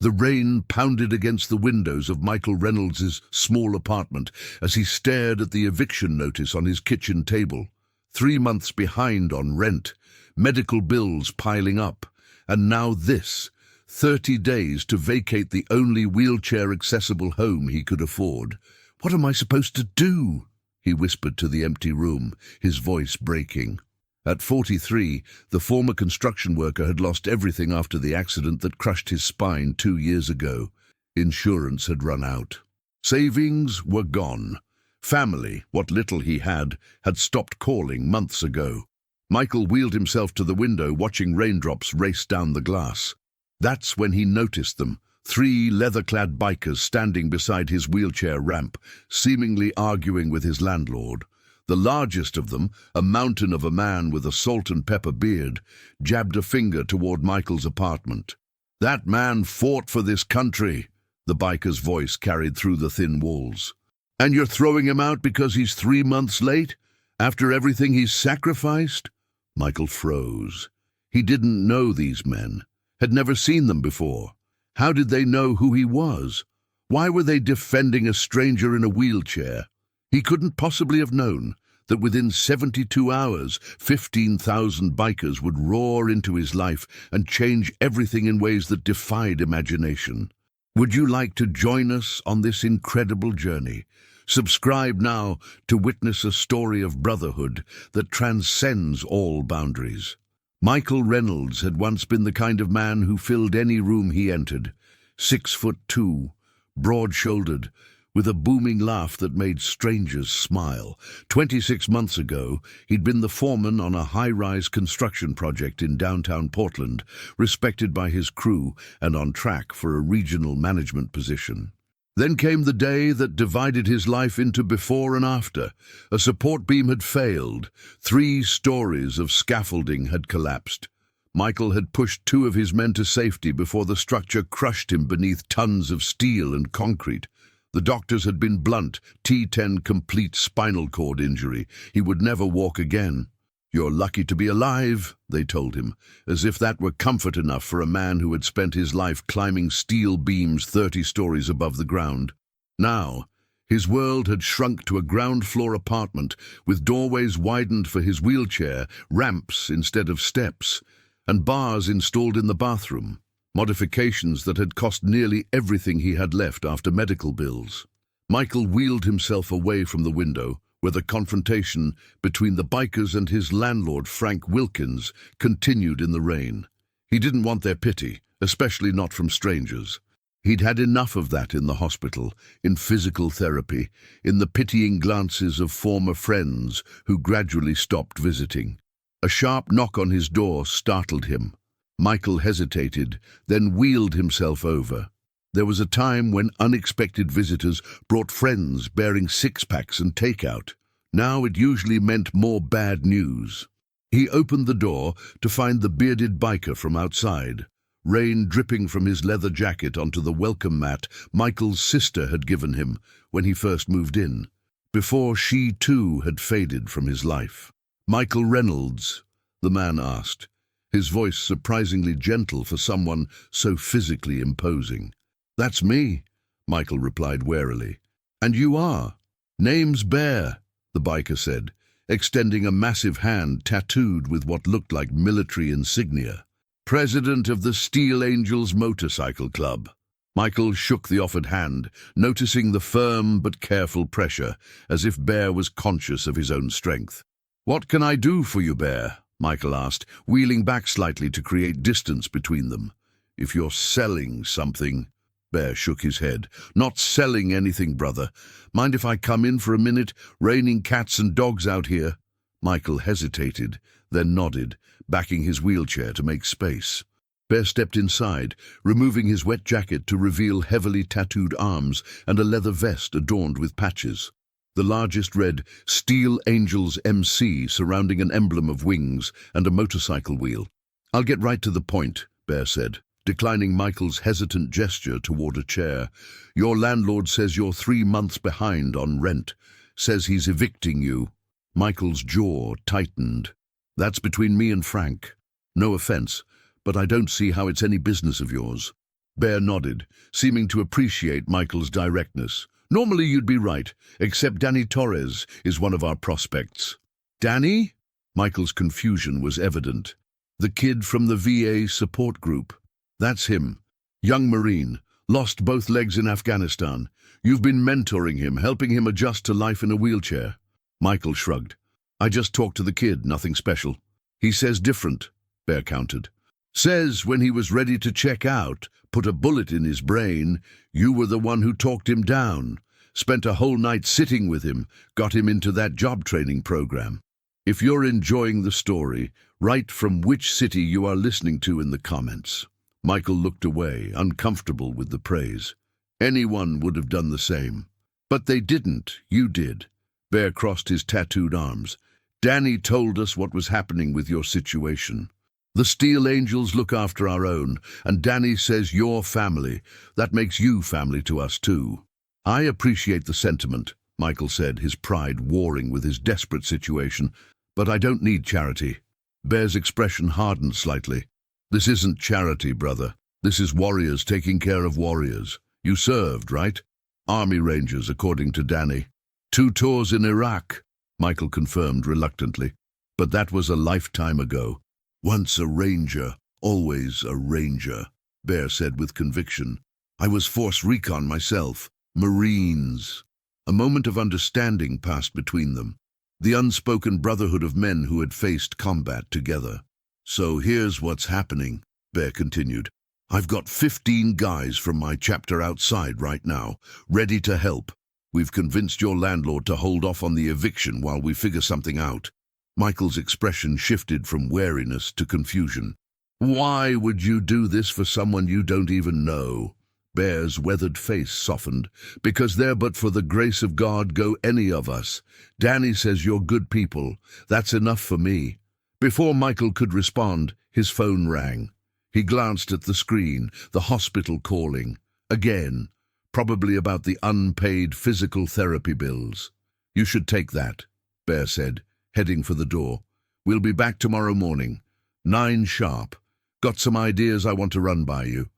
The rain pounded against the windows of Michael Reynolds's small apartment as he stared at the eviction notice on his kitchen table. 3 months behind on rent, medical bills piling up, and now this, 30 days to vacate the only wheelchair-accessible home he could afford. "What am I supposed to do?" he whispered to the empty room, his voice breaking. At 43, the former construction worker had lost everything after the accident that crushed his spine 2 years ago. Insurance had run out. Savings were gone. Family, what little he had stopped calling months ago. Michael wheeled himself to the window, watching raindrops race down the glass. That's when he noticed them, 3 leather-clad bikers standing beside his wheelchair ramp, seemingly arguing with his landlord. The largest of them, a mountain of a man with a salt and pepper beard, jabbed a finger toward Michael's apartment. "That man fought for this country," the biker's voice carried through the thin walls. "And you're throwing him out because he's 3 months late? After everything he's sacrificed?" Michael froze. He didn't know these men, had never seen them before. How did they know who he was? Why were they defending a stranger in a wheelchair? He couldn't possibly have known that within 72 hours, 15,000 bikers would roar into his life and change everything in ways that defied imagination. Would you like to join us on this incredible journey? Subscribe now to witness a story of brotherhood that transcends all boundaries. Michael Reynolds had once been the kind of man who filled any room he entered. 6'2", broad-shouldered, with a booming laugh that made strangers smile. 26 months ago, he'd been the foreman on a high-rise construction project in downtown Portland, respected by his crew and on track for a regional management position. Then came the day that divided his life into before and after. A support beam had failed. 3 stories of scaffolding had collapsed. Michael had pushed 2 of his men to safety before the structure crushed him beneath tons of steel and concrete. The doctors had been blunt, T10 complete spinal cord injury. He would never walk again. "You're lucky to be alive," they told him, as if that were comfort enough for a man who had spent his life climbing steel beams 30 stories above the ground. Now, his world had shrunk to a ground-floor apartment with doorways widened for his wheelchair, ramps instead of steps, and bars installed in the bathroom. Modifications that had cost nearly everything he had left after medical bills. Michael wheeled himself away from the window, where the confrontation between the bikers and his landlord, Frank Wilkins, continued in the rain. He didn't want their pity, especially not from strangers. He'd had enough of that in the hospital, in physical therapy, in the pitying glances of former friends who gradually stopped visiting. A sharp knock on his door startled him. Michael hesitated, then wheeled himself over. There was a time when unexpected visitors brought friends bearing 6-packs and takeout. Now it usually meant more bad news. He opened the door to find the bearded biker from outside, rain dripping from his leather jacket onto the welcome mat Michael's sister had given him when he first moved in, before she too had faded from his life. "Michael Reynolds?" the man asked, his voice surprisingly gentle for someone so physically imposing. "That's me," Michael replied warily. "And you are?" "Name's Bear," the biker said, extending a massive hand tattooed with what looked like military insignia. "President of the Steel Angels Motorcycle Club." Michael shook the offered hand, noticing the firm but careful pressure, as if Bear was conscious of his own strength. "What can I do for you, Bear?" Michael asked, wheeling back slightly to create distance between them. "If you're selling something..." Bear shook his head. "Not selling anything, brother. Mind if I come in for a minute? Raining cats and dogs out here." Michael hesitated, then nodded, backing his wheelchair to make space. Bear stepped inside, removing his wet jacket to reveal heavily tattooed arms and a leather vest adorned with patches. The largest read "Steel Angels MC" surrounding an emblem of wings and a motorcycle wheel. "I'll get right to the point," Bear said, declining Michael's hesitant gesture toward a chair. "Your landlord says you're 3 months behind on rent. Says he's evicting you." Michael's jaw tightened. "That's between me and Frank. No offense, but I don't see how it's any business of yours." Bear nodded, seeming to appreciate Michael's directness. Normally you'd be right, except Danny Torres is one of our prospects. Danny? Michael's confusion was evident. The kid from the VA support group. That's him. Young Marine. Lost both legs in Afghanistan. You've been mentoring him, helping him adjust to life in a wheelchair. Michael shrugged. I just talked to the kid, nothing special. He says different, Bear countered. Says when he was ready to check out, put a bullet in his brain, you were the one who talked him down. Spent a whole night sitting with him, got him into that job training program. If you're enjoying the story, write from which city you are listening to in the comments. Michael looked away, uncomfortable with the praise. Anyone would have done the same. But they didn't, you did. Bear crossed his tattooed arms. Danny told us what was happening with your situation. The Steel Angels look after our own, and Danny says you're family. That makes you family to us too. I appreciate the sentiment, Michael said, his pride warring with his desperate situation, but I don't need charity. Bear's expression hardened slightly. This isn't charity, brother. This is warriors taking care of warriors. You served, right? Army Rangers, according to Danny. 2 tours in Iraq, Michael confirmed reluctantly. But that was a lifetime ago. Once a ranger, always a ranger, Bear said with conviction. I was force recon myself. Marines. A moment of understanding passed between them. The unspoken brotherhood of men who had faced combat together. So here's what's happening, Bear continued. I've got 15 guys from my chapter outside right now, ready to help. We've convinced your landlord to hold off on the eviction while we figure something out. Michael's expression shifted from wariness to confusion. Why would you do this for someone you don't even know? Bear's weathered face softened. Because there but for the grace of God go any of us. Danny says you're good people. That's enough for me. Before Michael could respond, his phone rang. He glanced at the screen, the hospital calling. Again, probably about the unpaid physical therapy bills. You should take that, Bear said, heading for the door. We'll be back tomorrow morning. 9 sharp. Got some ideas I want to run by you.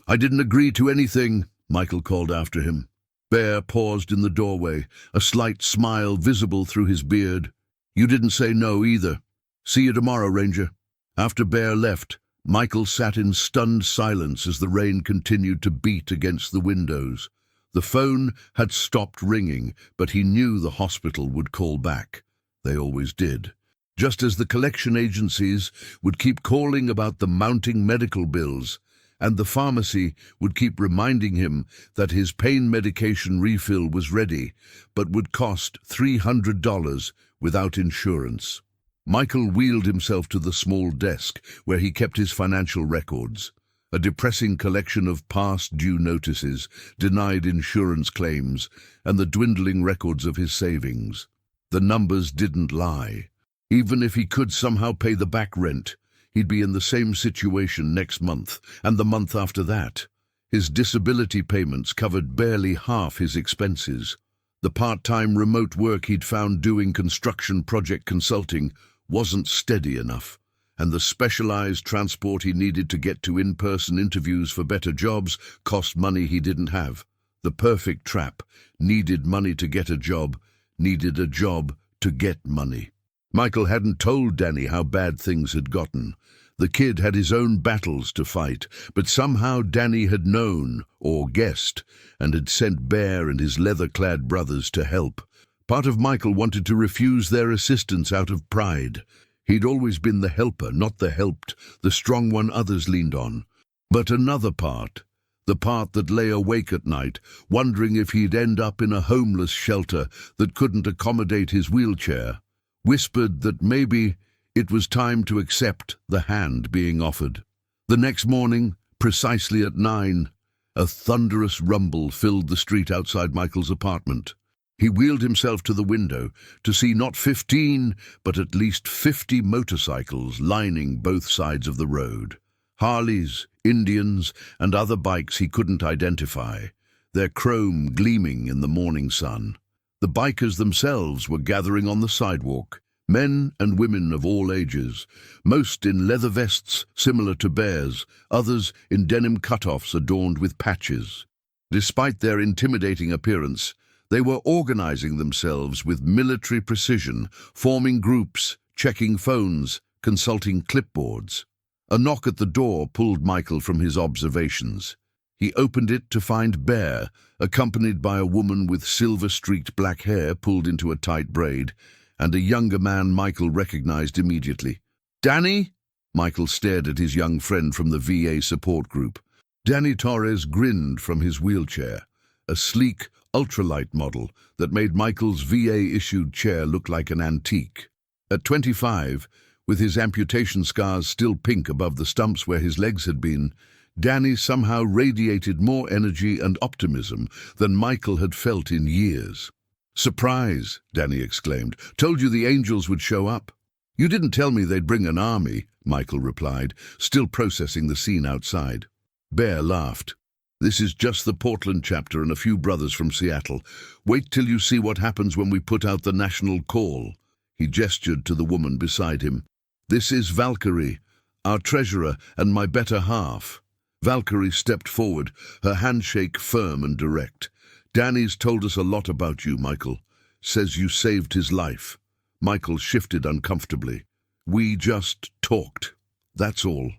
I didn't agree to anything, Michael called after him. Bear paused in the doorway, a slight smile visible through his beard. You didn't say no either. See you tomorrow, Ranger. After Bear left, Michael sat in stunned silence as the rain continued to beat against the windows. The phone had stopped ringing, but he knew the hospital would call back. They always did. Just as the collection agencies would keep calling about the mounting medical bills, and the pharmacy would keep reminding him that his pain medication refill was ready, but would cost $300 without insurance. Michael wheeled himself to the small desk where he kept his financial records. A depressing collection of past due notices, denied insurance claims, and the dwindling records of his savings. The numbers didn't lie. Even if he could somehow pay the back rent, he'd be in the same situation next month, and the month after that. His disability payments covered barely half his expenses. The part-time remote work he'd found doing construction project consulting wasn't steady enough, and the specialized transport he needed to get to in-person interviews for better jobs cost money he didn't have. The perfect trap: needed money to get a job, needed a job to get money. Michael hadn't told Danny how bad things had gotten. The kid had his own battles to fight, but somehow Danny had known, or guessed, and had sent Bear and his leather-clad brothers to help. Part of Michael wanted to refuse their assistance out of pride. He'd always been the helper, not the helped, the strong one others leaned on. But another part, the part that lay awake at night, wondering if he'd end up in a homeless shelter that couldn't accommodate his wheelchair, whispered that maybe it was time to accept the hand being offered. The next morning, precisely at 9, a thunderous rumble filled the street outside Michael's apartment. He wheeled himself to the window to see not 15, but at least 50 motorcycles lining both sides of the road. Harleys, Indians, and other bikes he couldn't identify, their chrome gleaming in the morning sun. The bikers themselves were gathering on the sidewalk, Men and women of all ages, most in leather vests similar to bears, others in denim cutoffs adorned with patches. Despite their intimidating appearance, they were organizing themselves with military precision, forming groups, checking phones, consulting clipboards. A knock at the door pulled Michael from his observations. He opened it to find Bear, accompanied by a woman with silver-streaked black hair pulled into a tight braid, and a younger man Michael recognized immediately. "Danny?" Michael stared at his young friend from the VA support group. Danny Torres grinned from his wheelchair, a sleek, ultralight model that made Michael's VA-issued chair look like an antique. At 25, with his amputation scars still pink above the stumps where his legs had been, Danny somehow radiated more energy and optimism than Michael had felt in years. "Surprise," Danny exclaimed. "Told you the angels would show up." "You didn't tell me they'd bring an army," Michael replied, still processing the scene outside. Bear laughed. "This is just the Portland chapter and a few brothers from Seattle. Wait till you see what happens when we put out the national call." He gestured to the woman beside him. "This is Valkyrie, our treasurer and my better half." Valkyrie stepped forward, her handshake firm and direct. "Danny's told us a lot about you, Michael. Says you saved his life." Michael shifted uncomfortably. "We just talked. That's all."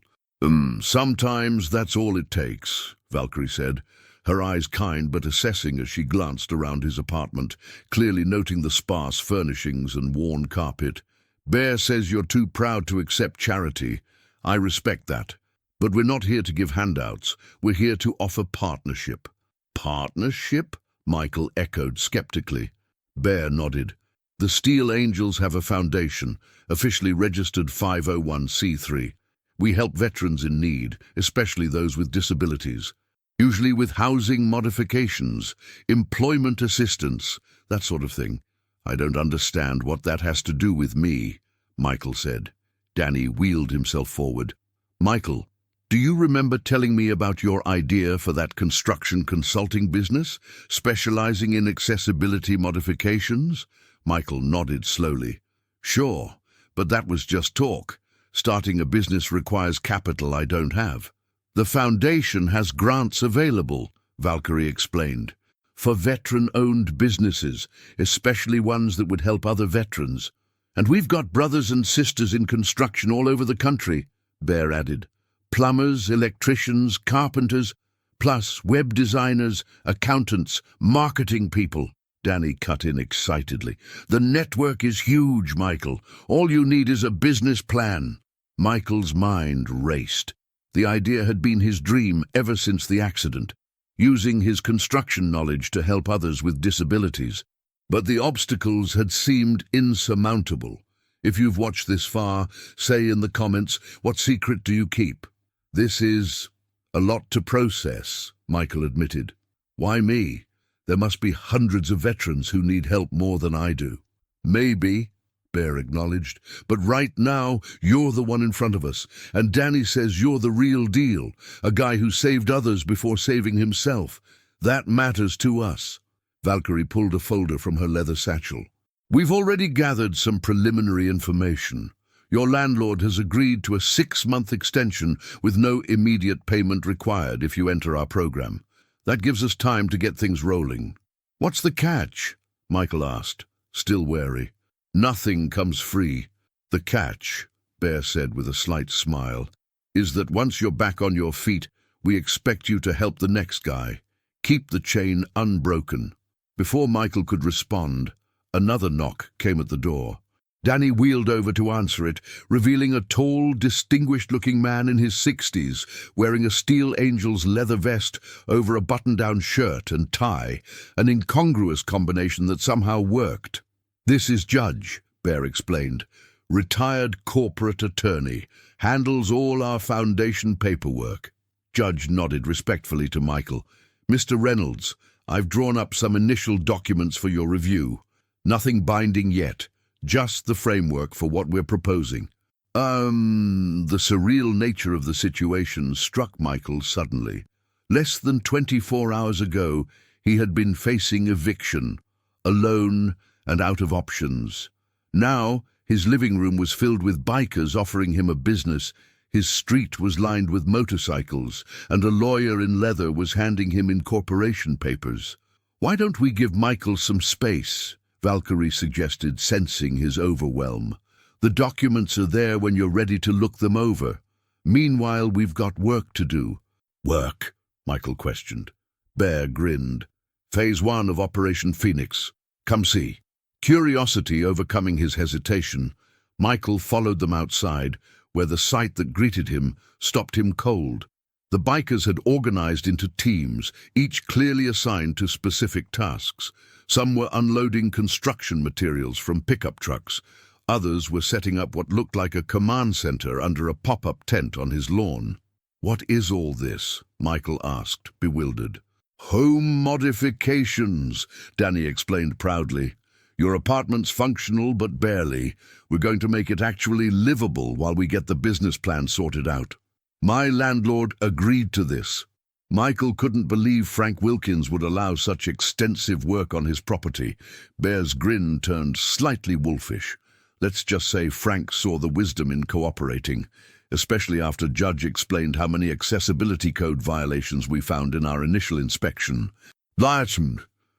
Sometimes that's all it takes," Valkyrie said, her eyes kind but assessing as she glanced around his apartment, clearly noting the sparse furnishings and worn carpet. "Bear says you're too proud to accept charity. I respect that. But we're not here to give handouts. We're here to offer partnership." "Partnership?" Michael echoed skeptically. Bear nodded. "The Steel Angels have a foundation, officially registered 501c3. We help veterans in need, especially those with disabilities, usually with housing modifications, employment assistance, that sort of thing. I don't understand what that has to do with me," Michael said. Danny wheeled himself forward. "Michael, do you remember telling me about your idea for that construction consulting business, specializing in accessibility modifications?" Michael nodded slowly. "Sure, but that was just talk. Starting a business requires capital I don't have." "The foundation has grants available," Valkyrie explained, "for veteran-owned businesses, especially ones that would help other veterans. And we've got brothers and sisters in construction all over the country," Bear added. "Plumbers, electricians, carpenters, plus web designers, accountants, marketing people." Danny cut in excitedly. "The network is huge, Michael. All you need is a business plan." Michael's mind raced. The idea had been his dream ever since the accident, using his construction knowledge to help others with disabilities. But the obstacles had seemed insurmountable. If you've watched this far, say in the comments, what secret do you keep? "This is a lot to process," Michael admitted. "Why me? There must be hundreds of veterans who need help more than I do." "Maybe," Bear acknowledged, "but right now you're the one in front of us, and Danny says you're the real deal, a guy who saved others before saving himself. That matters to us." Valkyrie pulled a folder from her leather satchel. "We've already gathered some preliminary information. Your landlord has agreed to a 6-month extension with no immediate payment required if you enter our program. That gives us time to get things rolling." "What's the catch?" Michael asked, still wary. "Nothing comes free. The catch," Bear said with a slight smile, "is that once you're back on your feet, we expect you to help the next guy. Keep the chain unbroken." Before Michael could respond, another knock came at the door. Danny wheeled over to answer it, revealing a tall, distinguished-looking man in his 60s, wearing a Steel Angels leather vest over a button-down shirt and tie, an incongruous combination that somehow worked. "This is Judge," Bear explained. "Retired corporate attorney, handles all our foundation paperwork." Judge nodded respectfully to Michael. "Mr. Reynolds, I've drawn up some initial documents for your review. Nothing binding yet, just the framework for what we're proposing." The surreal nature of the situation struck Michael suddenly. Less than 24 hours ago, he had been facing eviction, alone and out of options. Now, His living room was filled with bikers offering him a business. His street was lined with motorcycles, and a lawyer in leather was handing him incorporation papers. "Why don't we give Michael some space?" Valkyrie suggested, sensing his overwhelm. "The documents are there when you're ready to look them over. Meanwhile, we've got work to do." "Work?" Michael questioned. Bear grinned. "Phase 1 of Operation Phoenix. Come see." Curiosity overcoming his hesitation, Michael followed them outside, where the sight that greeted him stopped him cold. The bikers had organized into teams, each clearly assigned to specific tasks. Some were unloading construction materials from pickup trucks. Others were setting up what looked like a command center under a pop-up tent on his lawn. "What is all this?" Michael asked, bewildered. "Home modifications," Danny explained proudly. "Your apartment's functional, but barely. We're going to make it actually livable while we get the business plan sorted out." My landlord agreed to this. Michael couldn't believe Frank Wilkins would allow such extensive work on his property. Bear's grin turned slightly wolfish. Let's just say Frank saw the wisdom in cooperating, especially after Judge explained how many accessibility code violations we found in our initial inspection.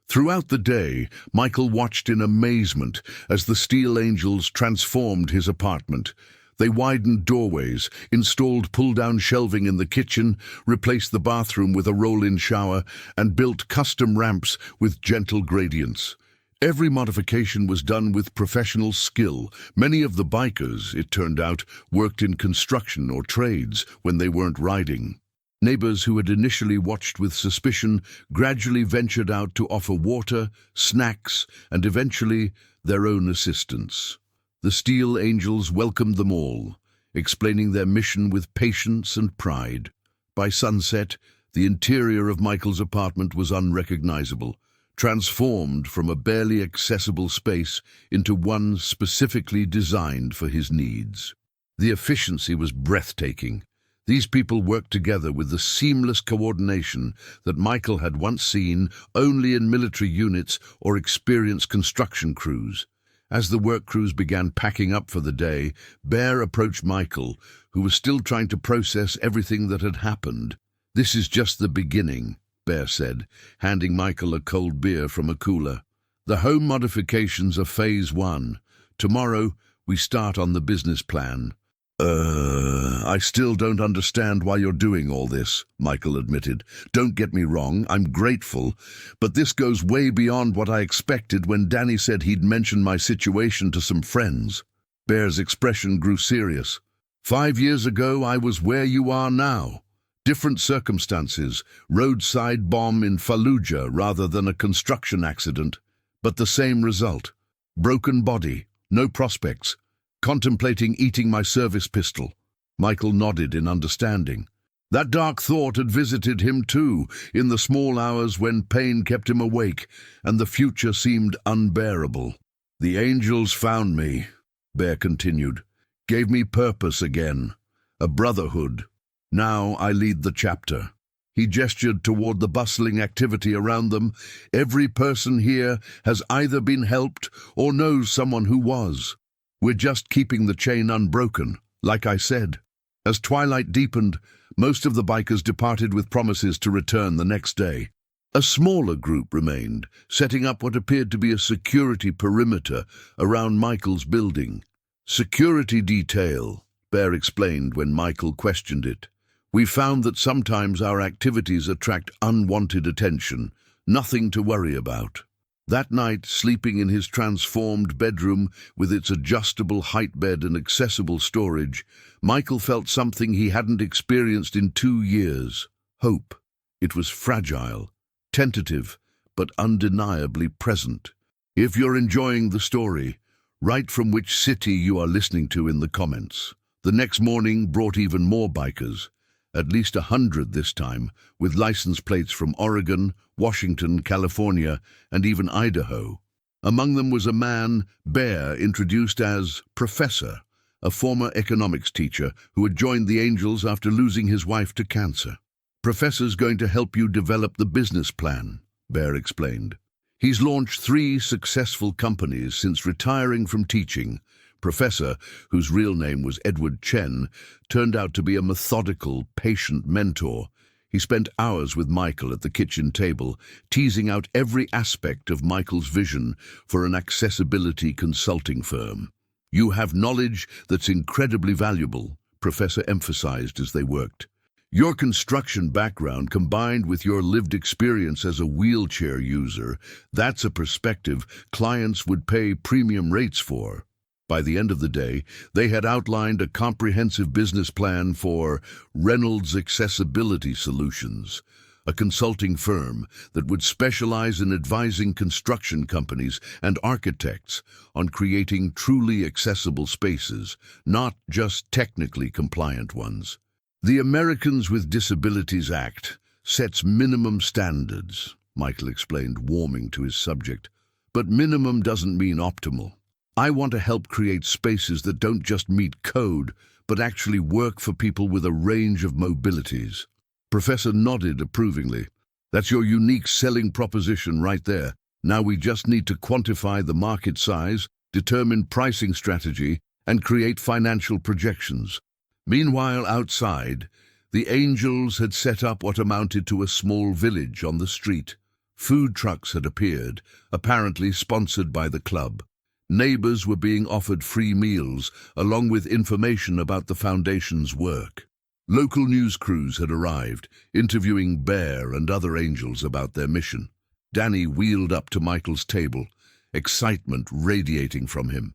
Throughout the day, Michael watched in amazement as the Steel Angels transformed his apartment. They widened doorways, installed pull-down shelving in the kitchen, replaced the bathroom with a roll-in shower, and built custom ramps with gentle gradients. Every modification was done with professional skill. Many of the bikers, it turned out, worked in construction or trades when they weren't riding. Neighbors who had initially watched with suspicion gradually ventured out to offer water, snacks, and eventually their own assistance. The Steel Angels welcomed them all, explaining their mission with patience and pride. By sunset, the interior of Michael's apartment was unrecognizable, transformed from a barely accessible space into one specifically designed for his needs. The efficiency was breathtaking. These people worked together with the seamless coordination that Michael had once seen only in military units or experienced construction crews. As the work crews began packing up for the day, Bear approached Michael, who was still trying to process everything that had happened. "This is just the beginning," Bear said, handing Michael a cold beer from a cooler. "The home modifications are phase 1. Tomorrow, we start on the business plan." I still don't understand why you're doing all this," Michael admitted. "Don't get me wrong, I'm grateful, but this goes way beyond what I expected when Danny said he'd mention my situation to some friends." Bear's expression grew serious. "5 years ago, I was where you are now. Different circumstances, roadside bomb in Fallujah rather than a construction accident, but the same result. Broken body, no prospects. Contemplating eating my service pistol." Michael nodded in understanding. That dark thought had visited him too, in the small hours when pain kept him awake and the future seemed unbearable. "The angels found me," Bear continued, "gave me purpose again, a brotherhood. Now I lead the chapter." He gestured toward the bustling activity around them. "Every person here has either been helped or knows someone who was. We're just keeping the chain unbroken, like I said." As twilight deepened, most of the bikers departed with promises to return the next day. A smaller group remained, setting up what appeared to be a security perimeter around Michael's building. "Security detail," Bear explained when Michael questioned it. "We found that sometimes our activities attract unwanted attention. Nothing to worry about." That night, sleeping in his transformed bedroom with its adjustable height bed and accessible storage, Michael felt something he hadn't experienced in 2 years. Hope. It was fragile, tentative, but undeniably present. If you're enjoying the story, write from which city you are listening to in the comments. The next morning brought even more bikers. At least 100 this time, with license plates from Oregon, Washington, California, and even Idaho. Among them was a man Bear introduced as Professor, a former economics teacher who had joined the Angels after losing his wife to cancer. "Professor's going to help you develop the business plan," Bear explained. He's launched 3 successful companies since retiring from teaching, Professor, whose real name was Edward Chen, turned out to be a methodical, patient mentor. He spent hours with Michael at the kitchen table, teasing out every aspect of Michael's vision for an accessibility consulting firm. "You have knowledge that's incredibly valuable," Professor emphasized as they worked. "Your construction background combined with your lived experience as a wheelchair user, that's a perspective clients would pay premium rates for." By the end of the day, they had outlined a comprehensive business plan for Reynolds Accessibility Solutions, a consulting firm that would specialize in advising construction companies and architects on creating truly accessible spaces, not just technically compliant ones. "The Americans with Disabilities Act sets minimum standards," Michael explained, warming to his subject. "But minimum doesn't mean optimal. I want to help create spaces that don't just meet code, but actually work for people with a range of mobilities." Professor nodded approvingly. "That's your unique selling proposition right there. Now we just need to quantify the market size, determine pricing strategy, and create financial projections." Meanwhile, outside, the Angels had set up what amounted to a small village on the street. Food trucks had appeared, apparently sponsored by the club. Neighbors were being offered free meals, along with information about the foundation's work. Local news crews had arrived, interviewing Bear and other Angels about their mission. Danny wheeled up to Michael's table, excitement radiating from him.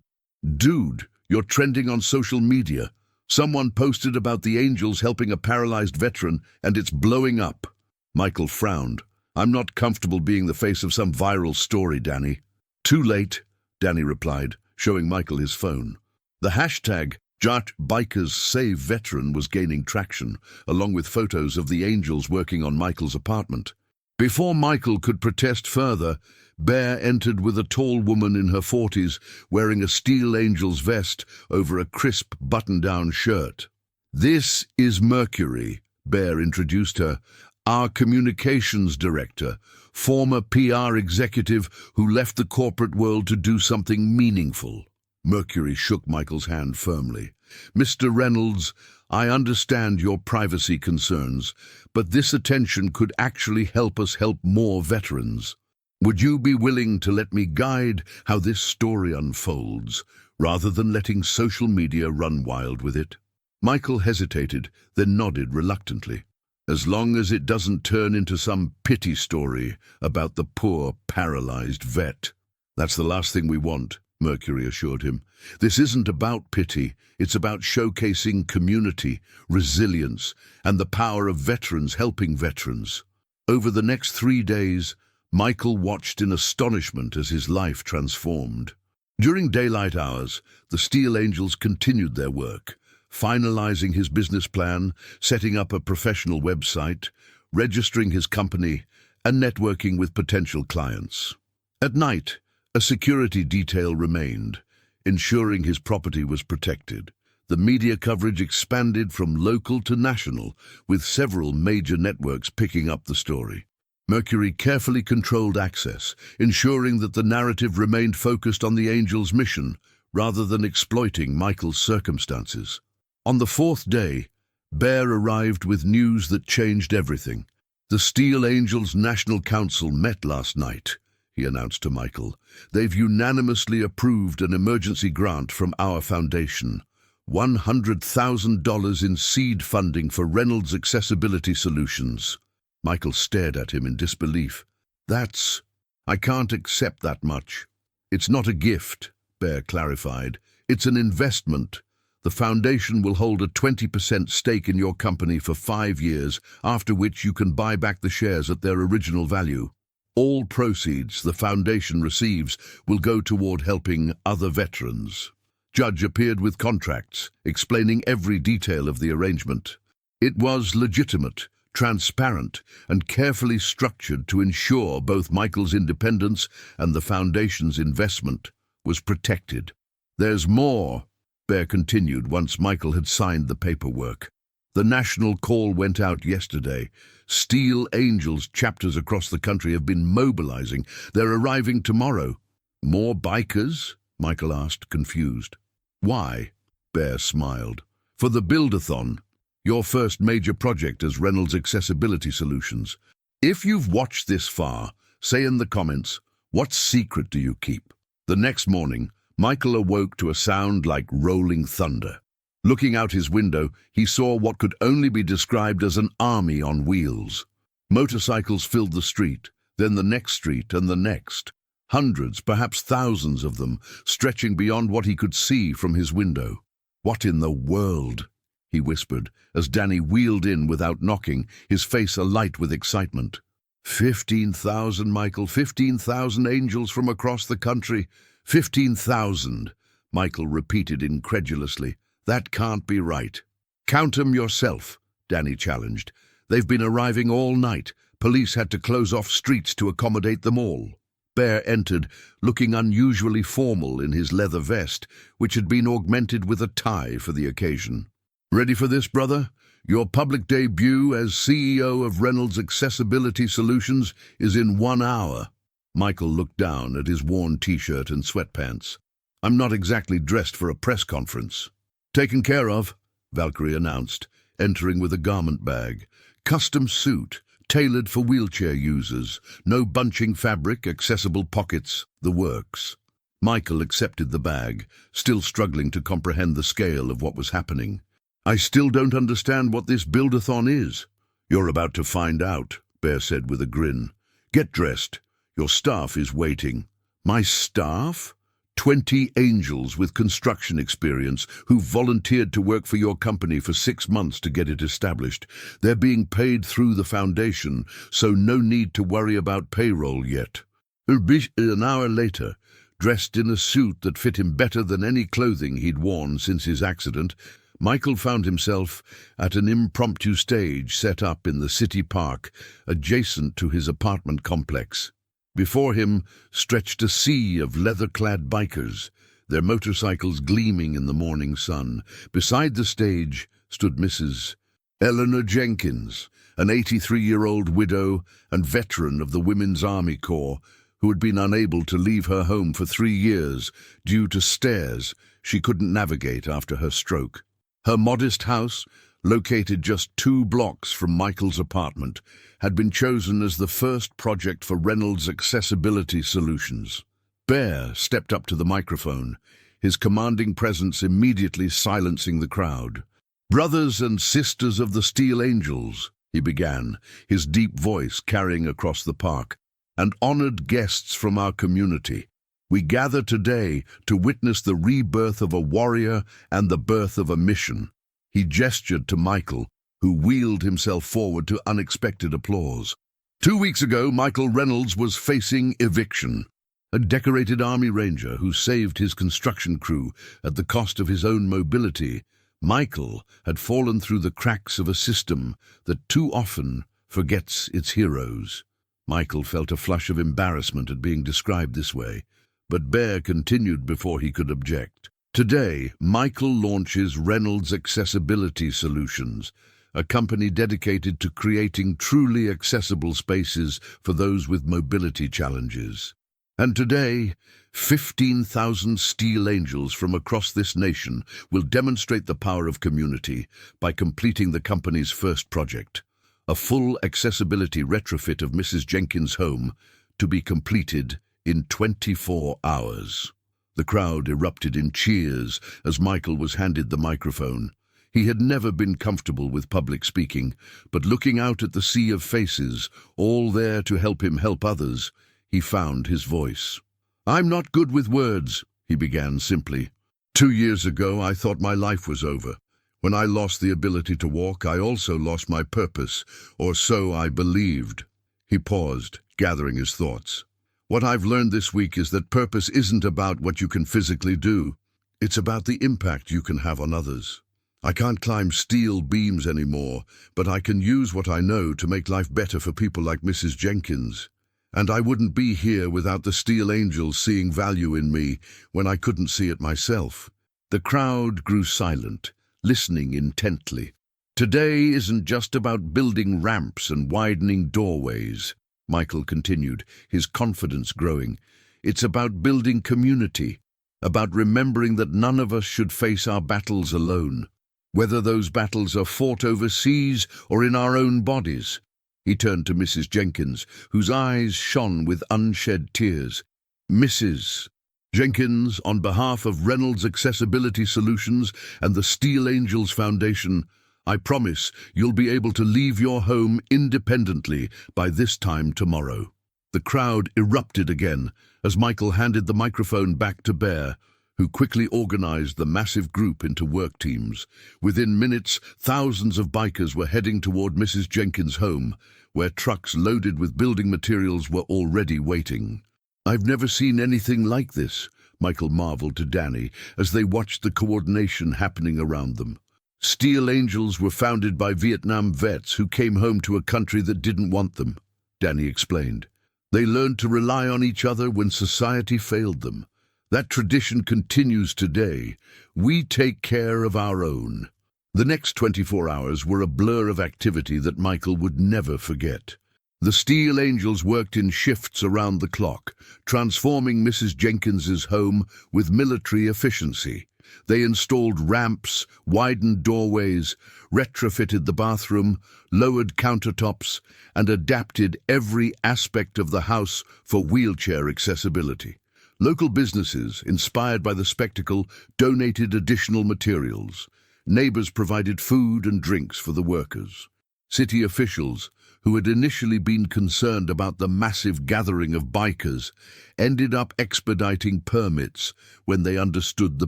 "Dude, you're trending on social media. Someone posted about the Angels helping a paralyzed veteran, and it's blowing up." Michael frowned. "I'm not comfortable being the face of some viral story, Danny." "Too late," Danny replied, showing Michael his phone. The hashtag #JartBikersSaveVeteran was gaining traction, along with photos of the Angels working on Michael's apartment. Before Michael could protest further, Bear entered with a tall woman in her 40s wearing a Steel Angels vest over a crisp button-down shirt. "This is Mercury," Bear introduced her, "our communications director, former PR executive who left the corporate world to do something meaningful." Mercury shook Michael's hand firmly. "Mr. Reynolds, I understand your privacy concerns, but this attention could actually help us help more veterans. Would you be willing to let me guide how this story unfolds, rather than letting social media run wild with it?" Michael hesitated, then nodded reluctantly. "As long as it doesn't turn into some pity story about the poor, paralyzed vet." "That's the last thing we want," Mercury assured him. "This isn't about pity, it's about showcasing community, resilience, and the power of veterans helping veterans." Over the next 3 days, Michael watched in astonishment as his life transformed. During daylight hours, the Steel Angels continued their work, finalizing his business plan, setting up a professional website, registering his company, and networking with potential clients. At night, a security detail remained, ensuring his property was protected. The media coverage expanded from local to national, with several major networks picking up the story. Mercury carefully controlled access, ensuring that the narrative remained focused on the Angels' mission, rather than exploiting Michael's circumstances. On the 4th day, Bear arrived with news that changed everything. "The Steel Angels National Council met last night," he announced to Michael. "They've unanimously approved an emergency grant from our foundation. $100,000 in seed funding for Reynolds Accessibility Solutions." Michael stared at him in disbelief. I can't accept that much." "It's not a gift," Bear clarified. "It's an investment. The foundation will hold a 20% stake in your company for 5 years, after which you can buy back the shares at their original value. All proceeds the foundation receives will go toward helping other veterans." Judge appeared with contracts, explaining every detail of the arrangement. It was legitimate, transparent, and carefully structured to ensure both Michael's independence and the foundation's investment was protected. "There's more," Bear continued once Michael had signed the paperwork. "The national call went out yesterday. Steel Angels chapters across the country have been mobilizing. They're arriving tomorrow." "More bikers?" Michael asked, confused. Why? Bear smiled. For the Buildathon, your first major project as Reynolds Accessibility Solutions. If you've watched this far, say in the comments, what secret do you keep? The next morning, Michael awoke to a sound like rolling thunder. Looking out his window, he saw what could only be described as an army on wheels. Motorcycles filled the street, then the next street and the next. Hundreds, perhaps thousands of them, stretching beyond what he could see from his window. "What in the world?" he whispered, as Danny wheeled in without knocking, his face alight with excitement. 15,000, Michael, 15,000 angels from across the country. 15,000, Michael repeated incredulously. That can't be right. Count 'em yourself, Danny challenged. They've been arriving all night. Police had to close off streets to accommodate them all. Bear entered, looking unusually formal in his leather vest, which had been augmented with a tie for the occasion. Ready for this, brother? Your public debut as CEO of Reynolds Accessibility Solutions is in 1 hour. Michael looked down at his worn t-shirt and sweatpants. I'm not exactly dressed for a press conference. Taken care of, Valkyrie announced, entering with a garment bag. Custom suit, tailored for wheelchair users. No bunching fabric, accessible pockets, the works. Michael accepted the bag, still struggling to comprehend the scale of what was happening. I still don't understand what this Buildathon is. You're about to find out, Bear said with a grin. Get dressed. Your staff is waiting. My staff? 20 angels with construction experience who volunteered to work for your company for 6 months to get it established. They're being paid through the foundation, so no need to worry about payroll yet. An hour later, dressed in a suit that fit him better than any clothing he'd worn since his accident, Michael found himself at an impromptu stage set up in the city park adjacent to his apartment complex. Before him stretched a sea of leather-clad bikers, their motorcycles gleaming in the morning sun. Beside the stage stood Mrs. Eleanor Jenkins, an 83-year-old widow and veteran of the Women's Army Corps, who had been unable to leave her home for 3 years due to stairs she couldn't navigate after her stroke. Her modest house, located just 2 blocks from Michael's apartment, had been chosen as the first project for Reynolds Accessibility Solutions. Bear stepped up to the microphone, his commanding presence immediately silencing the crowd. Brothers and sisters of the Steel Angels, he began, his deep voice carrying across the park, and honored guests from our community. We gather today to witness the rebirth of a warrior and the birth of a mission. He gestured to Michael, who wheeled himself forward to unexpected applause. 2 weeks ago, Michael Reynolds was facing eviction. A decorated Army Ranger who saved his construction crew at the cost of his own mobility, Michael had fallen through the cracks of a system that too often forgets its heroes. Michael felt a flush of embarrassment at being described this way, but Bear continued before he could object. Today, Michael launches Reynolds Accessibility Solutions, a company dedicated to creating truly accessible spaces for those with mobility challenges. And today, 15,000 Steel Angels from across this nation will demonstrate the power of community by completing the company's first project, a full accessibility retrofit of Mrs. Jenkins' home, to be completed in 24 hours. The crowd erupted in cheers as Michael was handed the microphone. He had never been comfortable with public speaking, but looking out at the sea of faces, all there to help him help others, he found his voice. I'm not good with words, he began simply. 2 years ago, I thought my life was over. When I lost the ability to walk, I also lost my purpose, or so I believed. He paused, gathering his thoughts. What I've learned this week is that purpose isn't about what you can physically do. It's about the impact you can have on others. I can't climb steel beams anymore, but I can use what I know to make life better for people like Mrs. Jenkins. And I wouldn't be here without the Steel Angels seeing value in me when I couldn't see it myself. The crowd grew silent, listening intently. Today isn't just about building ramps and widening doorways, Michael continued, his confidence growing. It's about building community. about remembering that none of us should face our battles alone, whether those battles are fought overseas or in our own bodies. He turned to Mrs. Jenkins, whose eyes shone with unshed tears. Mrs. Jenkins, on behalf of Reynolds Accessibility Solutions and the Steel Angels Foundation, I promise you'll be able to leave your home independently by this time tomorrow. The crowd erupted again as Michael handed the microphone back to Bear, who quickly organized the massive group into work teams. Within minutes, thousands of bikers were heading toward Mrs. Jenkins' home, where trucks loaded with building materials were already waiting. "I've never seen anything like this," Michael marveled to Danny as they watched the coordination happening around them. Steel Angels were founded by Vietnam vets who came home to a country that didn't want them, Danny explained. They learned to rely on each other when society failed them. That tradition continues today. We take care of our own. The next 24 hours were a blur of activity that Michael would never forget. The Steel Angels worked in shifts around the clock, transforming Mrs. Jenkins's home with military efficiency. They installed ramps, widened doorways, retrofitted the bathroom, lowered countertops, and adapted every aspect of the house for wheelchair accessibility. Local businesses, inspired by the spectacle, donated additional materials. Neighbors provided food and drinks for the workers. City officials, who had initially been concerned about the massive gathering of bikers, ended up expediting permits when they understood the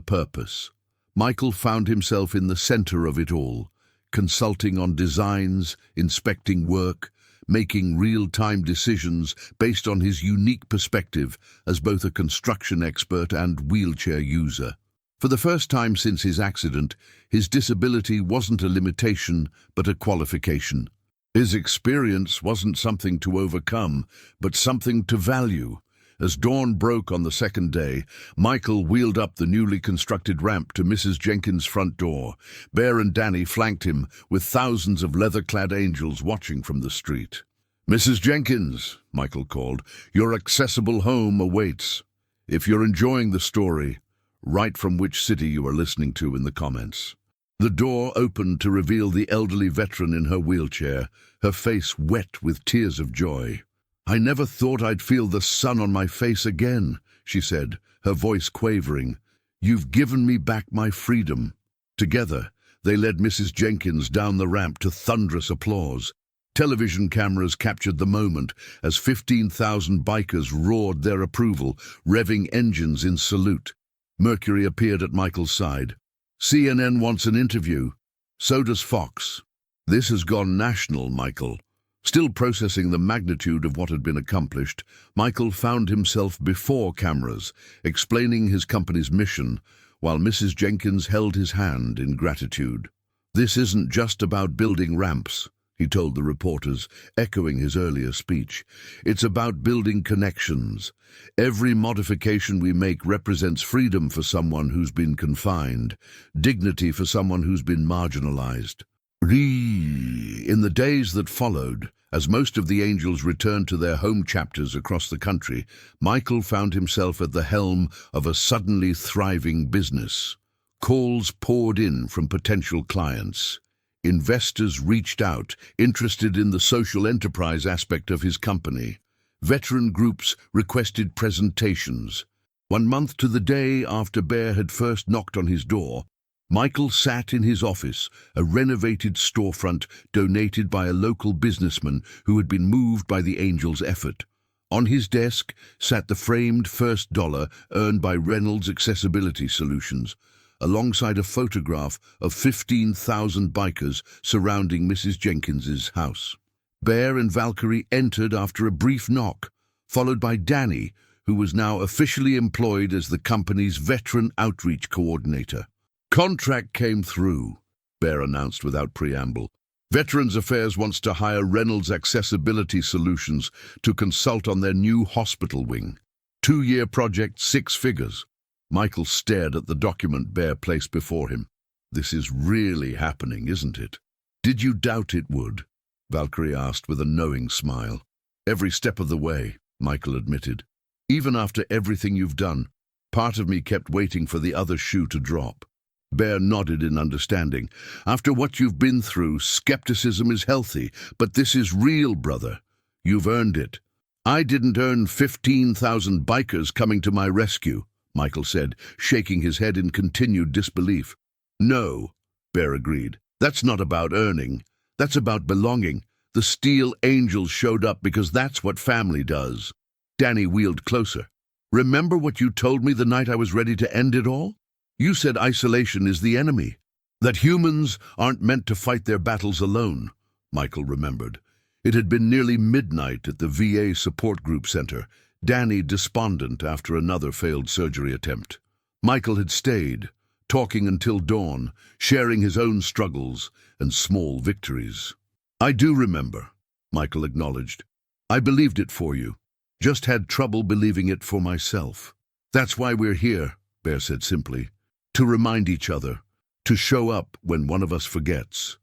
purpose. Michael found himself in the center of it all, consulting on designs, inspecting work, making real-time decisions based on his unique perspective as both a construction expert and wheelchair user. For the first time since his accident, his disability wasn't a limitation, but a qualification. His experience wasn't something to overcome, but something to value. As dawn broke on the second day, Michael wheeled up the newly constructed ramp to Mrs. Jenkins' front door. Bear and Danny flanked him, with thousands of leather-clad angels watching from the street. "Mrs. Jenkins," Michael called, "your accessible home awaits. If you're enjoying the story, write from which city you are listening to in the comments." The door opened to reveal the elderly veteran in her wheelchair, her face wet with tears of joy. "I never thought I'd feel the sun on my face again," she said, her voice quavering. "You've given me back my freedom." Together, they led Mrs. Jenkins down the ramp to thunderous applause. Television cameras captured the moment as 15,000 bikers roared their approval, revving engines in salute. Mercury appeared at Michael's side. "CNN wants an interview. So does Fox." This has gone national, Michael. Still processing the magnitude of what had been accomplished, Michael found himself before cameras, explaining his company's mission, while Mrs. Jenkins held his hand in gratitude. "This isn't just about building ramps," he told the reporters, echoing his earlier speech. "It's about building connections. Every modification we make represents freedom for someone who's been confined, dignity for someone who's been marginalized." In the days that followed, as most of the angels returned to their home chapters across the country, Michael found himself at the helm of a suddenly thriving business. Calls poured in from potential clients. Investors reached out, interested in the social enterprise aspect of his company. Veteran groups requested presentations. 1 month to the day after Bear had first knocked on his door, Michael sat in his office, a renovated storefront donated by a local businessman who had been moved by the Angels' effort. On his desk sat the framed first dollar earned by Reynolds Accessibility Solutions, alongside a photograph of 15,000 bikers surrounding Mrs. Jenkins's house. Bear and Valkyrie entered after a brief knock, followed by Danny, who was now officially employed as the company's veteran outreach coordinator. "Contract came through," Bear announced without preamble. "Veterans Affairs wants to hire Reynolds Accessibility Solutions to consult on their new hospital wing. 2-year project, 6 figures. Michael stared at the document Bear placed before him. "This is really happening, isn't it?" "Did you doubt it would?" Valkyrie asked with a knowing smile. "Every step of the way," Michael admitted. "Even after everything you've done, Part of me kept waiting for the other shoe to drop. Bear nodded in understanding. After what you've been through, skepticism is healthy, but this is real, brother. You've earned it. I didn't earn 15,000 bikers coming to my rescue, Michael said, shaking his head in continued disbelief. No, Bear agreed. That's not about earning. That's about belonging. The Steel Angels showed up because that's what family does. Danny wheeled closer. Remember what you told me the night I was ready to end it all? You said isolation is the enemy. That humans aren't meant to fight their battles alone, Michael remembered. It had been nearly midnight at the VA Support Group Center, Danny despondent after another failed surgery attempt. Michael had stayed, talking until dawn, sharing his own struggles and small victories. I do remember, Michael acknowledged. I believed it for you, just had trouble believing it for myself. That's why we're here, Bear said simply, to remind each other, to show up when one of us forgets.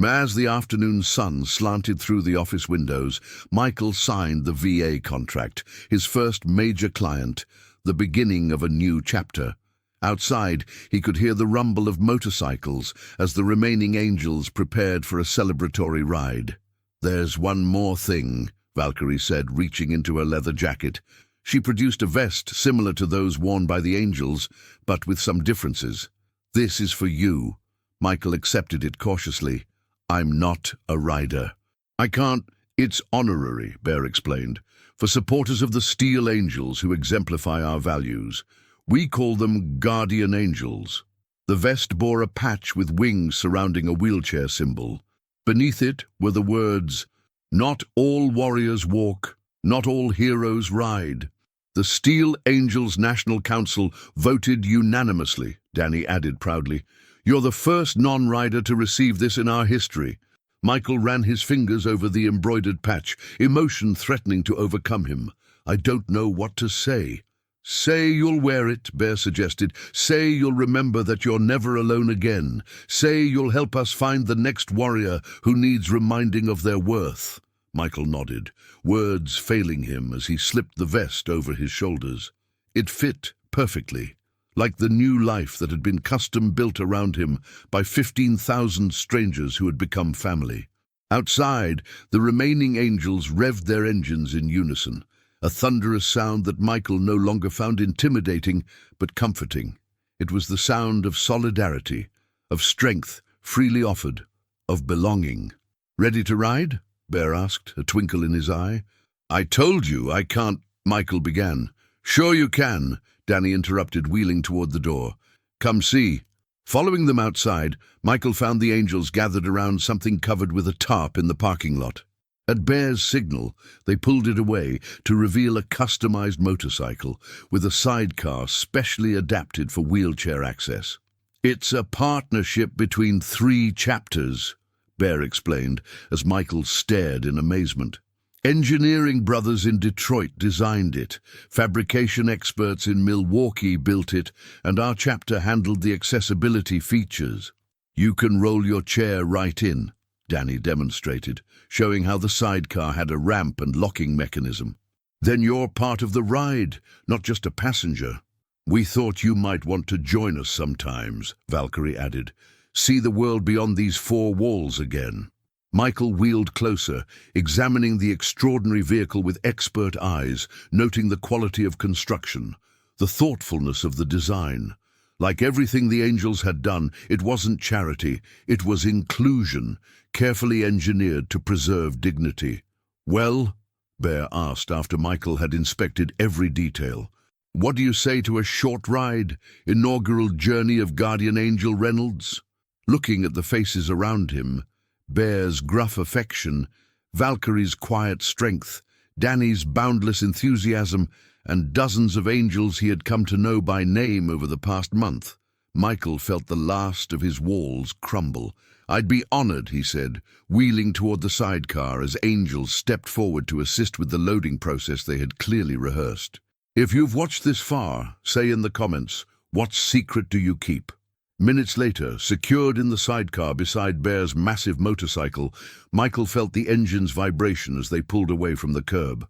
As the afternoon sun slanted through the office windows, Michael signed the VA contract, his first major client, the beginning of a new chapter. Outside, he could hear the rumble of motorcycles as the remaining angels prepared for a celebratory ride. There's one more thing, Valkyrie said, reaching into her leather jacket. She produced a vest similar to those worn by the angels, but with some differences. This is for you. Michael accepted it cautiously. I'm not a rider. I can't. It's honorary, Bear explained, for supporters of the Steel Angels who exemplify our values. We call them guardian angels. The vest bore a patch with wings surrounding a wheelchair symbol. Beneath it were the words, "Not all warriors walk, not all heroes ride." The Steel Angels National Council voted unanimously, Danny added proudly. You're the first non-rider to receive this in our history. Michael ran his fingers over the embroidered patch, emotion threatening to overcome him. I don't know what to say. Say you'll wear it, Bear suggested. Say you'll remember that you're never alone again. Say you'll help us find the next warrior who needs reminding of their worth. Michael nodded, words failing him as he slipped the vest over his shoulders. It fit perfectly, like the new life that had been custom-built around him by 15,000 strangers who had become family. Outside, the remaining angels revved their engines in unison, a thunderous sound that Michael no longer found intimidating but comforting. It was the sound of solidarity, of strength freely offered, of belonging. Ready to ride? Bear asked, a twinkle in his eye. I told you I can't, Michael began. Sure you can, Danny interrupted, wheeling toward the door. Come see. Following them outside, Michael found the angels gathered around something covered with a tarp in the parking lot. At Bear's signal, they pulled it away to reveal a customized motorcycle with a sidecar specially adapted for wheelchair access. It's a partnership between 3 chapters, Bear explained as Michael stared in amazement. Engineering brothers in Detroit designed it, fabrication experts in Milwaukee built it, and our chapter handled the accessibility features. You can roll your chair right in, Danny demonstrated, showing how the sidecar had a ramp and locking mechanism. Then you're part of the ride, not just a passenger. We thought you might want to join us sometimes, Valkyrie added. See the world beyond these 4 walls again. Michael wheeled closer, examining the extraordinary vehicle with expert eyes, noting the quality of construction, the thoughtfulness of the design. Like everything the angels had done, it wasn't charity, it was inclusion, carefully engineered to preserve dignity. Well, Bear asked after Michael had inspected every detail, what do you say to a short ride, inaugural journey of Guardian Angel Reynolds? Looking at the faces around him, Bear's gruff affection, Valkyrie's quiet strength, Danny's boundless enthusiasm, and dozens of angels he had come to know by name over the past month, Michael felt the last of his walls crumble. I'd be honored, he said, wheeling toward the sidecar as angels stepped forward to assist with the loading process they had clearly rehearsed. If you've watched this far, say in the comments, what secret do you keep? Minutes later, secured in the sidecar beside Bear's massive motorcycle, Michael felt the engine's vibration as they pulled away from the curb.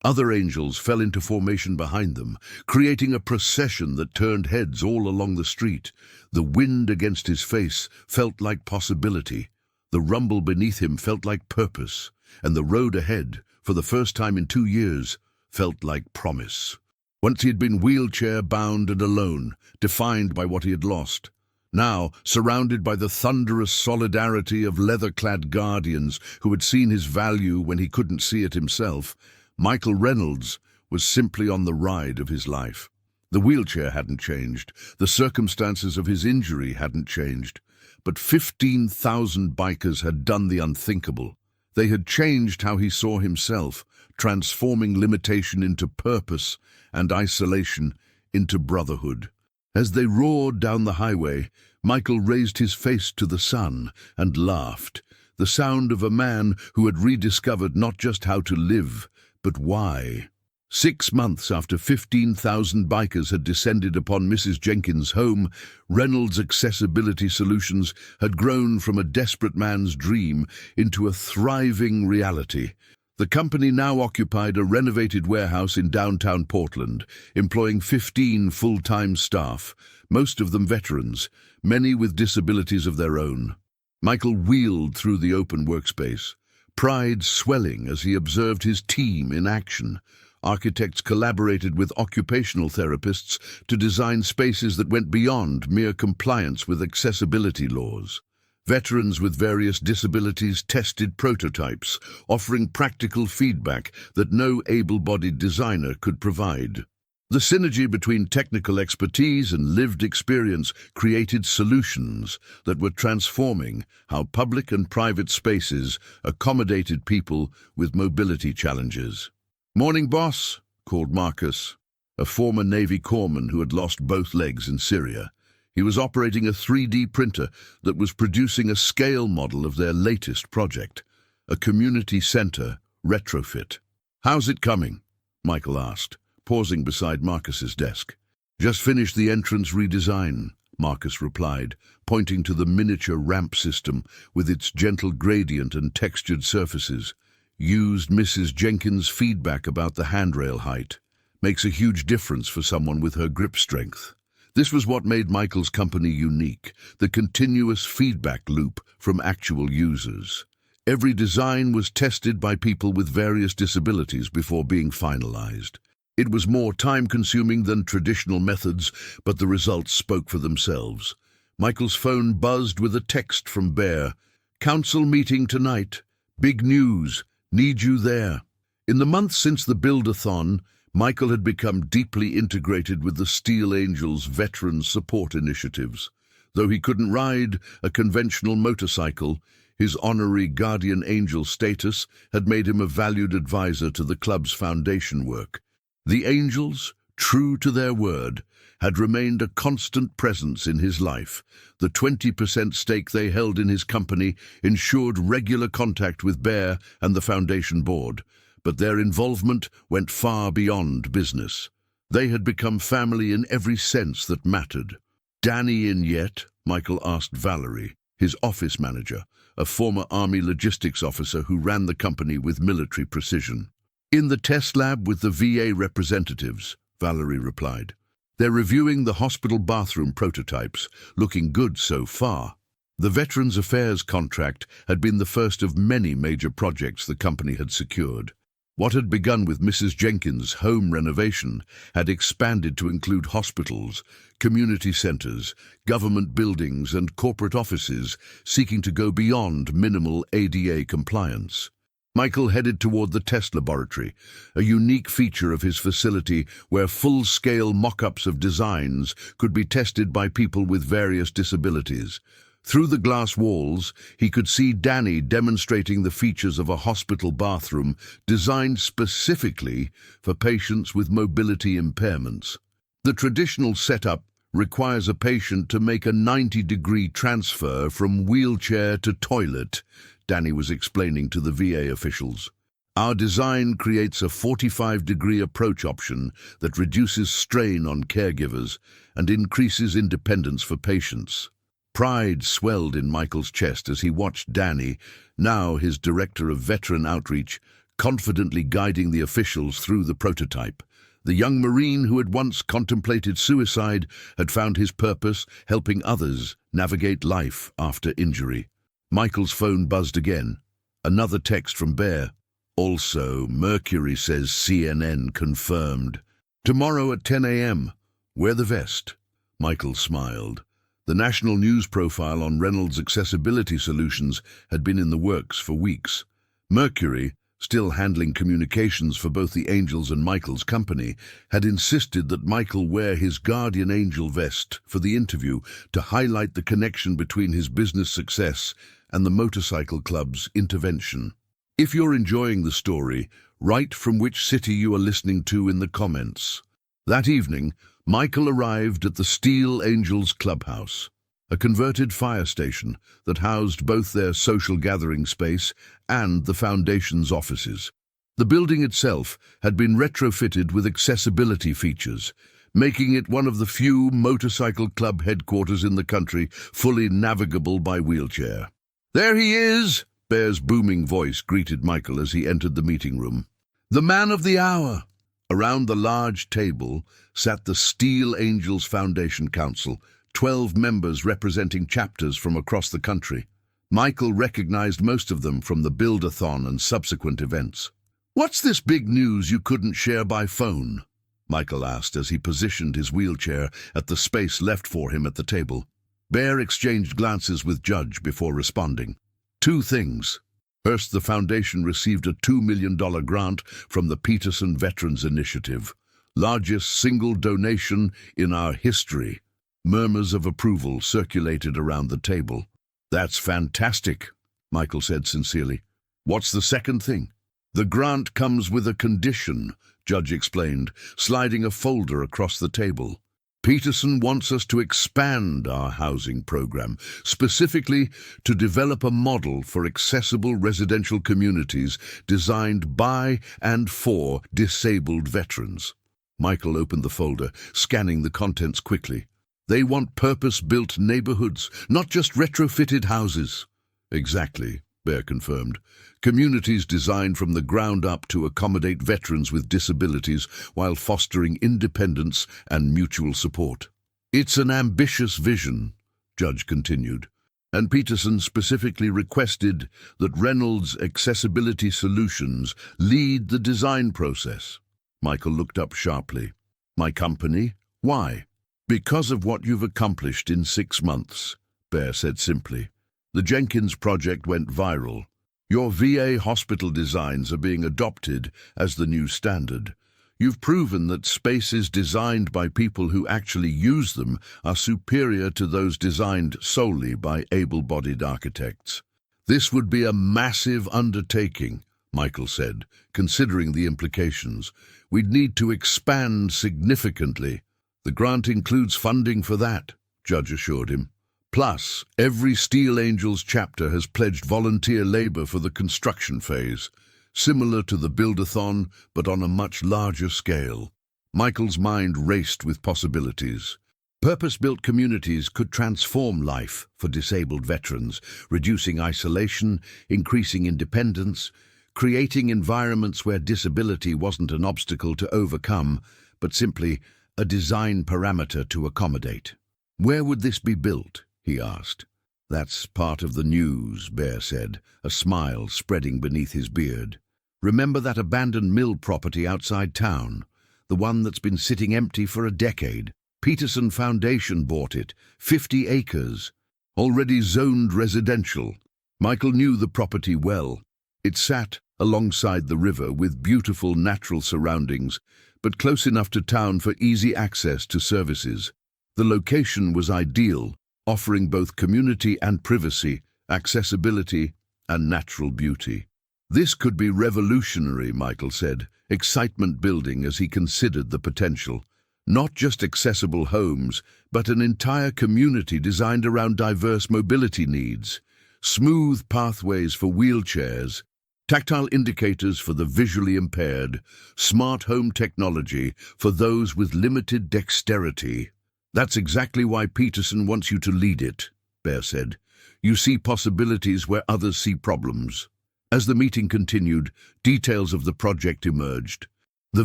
Other angels fell into formation behind them, creating a procession that turned heads all along the street. The wind against his face felt like possibility. The rumble beneath him felt like purpose, and the road ahead, for the first time in 2 years, felt like promise. Once he had been wheelchair-bound and alone, defined by what he had lost. Now, surrounded by the thunderous solidarity of leather-clad guardians who had seen his value when he couldn't see it himself, Michael Reynolds was simply on the ride of his life. The wheelchair hadn't changed, the circumstances of his injury hadn't changed, but 15,000 bikers had done the unthinkable. They had changed how he saw himself, transforming limitation into purpose and isolation into brotherhood. As they roared down the highway, Michael raised his face to the sun and laughed, the sound of a man who had rediscovered not just how to live, but why. 6 months after 15,000 bikers had descended upon Mrs. Jenkins' home, Reynolds' accessibility solutions had grown from a desperate man's dream into a thriving reality. The company now occupied a renovated warehouse in downtown Portland, employing 15 full-time staff, most of them veterans, many with disabilities of their own. Michael wheeled through the open workspace, pride swelling as he observed his team in action. Architects collaborated with occupational therapists to design spaces that went beyond mere compliance with accessibility laws. Veterans with various disabilities tested prototypes, offering practical feedback that no able-bodied designer could provide. The synergy between technical expertise and lived experience created solutions that were transforming how public and private spaces accommodated people with mobility challenges. "Morning, boss," called Marcus, a former Navy corpsman who had lost both legs in Syria. He was operating a 3D printer that was producing a scale model of their latest project, a community center retrofit. "How's it coming?" Michael asked, pausing beside Marcus's desk. "Just finished the entrance redesign," Marcus replied, pointing to the miniature ramp system with its gentle gradient and textured surfaces. "Used Mrs. Jenkins' feedback about the handrail height. Makes a huge difference for someone with her grip strength." This was what made Michael's company unique, the continuous feedback loop from actual users. Every design was tested by people with various disabilities before being finalized. It was more time-consuming than traditional methods, but the results spoke for themselves. Michael's phone buzzed with a text from Bear. "Council meeting tonight. Big news. Need you there." In the months since the Build-a-thon, Michael had become deeply integrated with the Steel Angels veteran support initiatives. Though he couldn't ride a conventional motorcycle, his honorary guardian angel status had made him a valued advisor to the club's foundation work. The Angels, true to their word, had remained a constant presence in his life. The 20% stake they held in his company ensured regular contact with Bear and the foundation board, but their involvement went far beyond business. They had become family in every sense that mattered. "Danny in yet?" Michael asked Valerie, his office manager, a former Army logistics officer who ran the company with military precision. "In the test lab with the VA representatives," Valerie replied. "They're reviewing the hospital bathroom prototypes, looking good so far." The Veterans Affairs contract had been the first of many major projects the company had secured. What had begun with Mrs. Jenkins' home renovation had expanded to include hospitals, community centers, government buildings, and corporate offices seeking to go beyond minimal ADA compliance. Michael headed toward the test laboratory, a unique feature of his facility where full-scale mock-ups of designs could be tested by people with various disabilities. Through the glass walls, he could see Danny demonstrating the features of a hospital bathroom designed specifically for patients with mobility impairments. The traditional setup requires a patient to make a 90-degree transfer from wheelchair to toilet, Danny was explaining to the VA officials. "Our design creates a 45-degree approach option that reduces strain on caregivers and increases independence for patients." Pride swelled in Michael's chest as he watched Danny, now his director of veteran outreach, confidently guiding the officials through the prototype. The young Marine who had once contemplated suicide had found his purpose helping others navigate life after injury. Michael's phone buzzed again. Another text from Bear. Also, Mercury says CNN confirmed. Tomorrow at 10 a.m. Wear the vest. Michael smiled. The national news profile on Reynolds' accessibility solutions had been in the works for weeks. Mercury, still handling communications for both the Angels and Michael's company, had insisted that Michael wear his Guardian Angel vest for the interview to highlight the connection between his business success and the motorcycle club's intervention. If you're enjoying the story, write from which city you are listening to in the comments. That evening, Michael arrived at the Steel Angels Clubhouse, a converted fire station that housed both their social gathering space and the Foundation's offices. The building itself had been retrofitted with accessibility features, making it one of the few motorcycle club headquarters in the country fully navigable by wheelchair. "There he is!" Bear's booming voice greeted Michael as he entered the meeting room. "The man of the hour!" Around the large table sat the Steel Angels Foundation Council, 12 members representing chapters from across the country. Michael recognized most of them from the Build-a-thon and subsequent events. "What's this big news you couldn't share by phone?" Michael asked as he positioned his wheelchair at the space left for him at the table. Bear exchanged glances with Judge before responding. "Two things. First, the Foundation received a $2 million grant from the Peterson Veterans Initiative, largest single donation in our history." Murmurs of approval circulated around the table. "That's fantastic," Michael said sincerely. "What's the second thing?" "The grant comes with a condition," Judge explained, sliding a folder across the table. "Peterson wants us to expand our housing program, specifically to develop a model for accessible residential communities designed by and for disabled veterans." Michael opened the folder, scanning the contents quickly. "They want purpose-built neighborhoods, not just retrofitted houses." "Exactly," Bear confirmed. "Communities designed from the ground up to accommodate veterans with disabilities while fostering independence and mutual support." "It's an ambitious vision," Judge continued, "and Peterson specifically requested that Reynolds' Accessibility Solutions lead the design process." Michael looked up sharply. "My company? Why?" "Because of what you've accomplished in 6 months," Bear said simply. "The Jenkins project went viral. Your VA hospital designs are being adopted as the new standard. You've proven that spaces designed by people who actually use them are superior to those designed solely by able-bodied architects." "This would be a massive undertaking," Michael said, "considering the implications. We'd need to expand significantly." "The grant includes funding for that," Judge assured him. "Plus, every Steel Angels chapter has pledged volunteer labor for the construction phase, similar to the Build-a-thon, but on a much larger scale." Michael's mind raced with possibilities. Purpose-built communities could transform life for disabled veterans, reducing isolation, increasing independence, creating environments where disability wasn't an obstacle to overcome, but simply a design parameter to accommodate. "Where would this be built?" he asked. "That's part of the news," Bear said, a smile spreading beneath his beard. "Remember that abandoned mill property outside town? The one that's been sitting empty for a decade? Peterson Foundation bought it, 50 acres, already zoned residential." Michael knew the property well. It sat alongside the river with beautiful natural surroundings, but close enough to town for easy access to services. The location was ideal, offering both community and privacy, accessibility and natural beauty. "This could be revolutionary," Michael said, excitement building as he considered the potential. "Not just accessible homes, but an entire community designed around diverse mobility needs. Smooth pathways for wheelchairs, tactile indicators for the visually impaired, smart home technology for those with limited dexterity." "That's exactly why Peterson wants you to lead it," Bear said. "You see possibilities where others see problems." As the meeting continued, details of the project emerged. The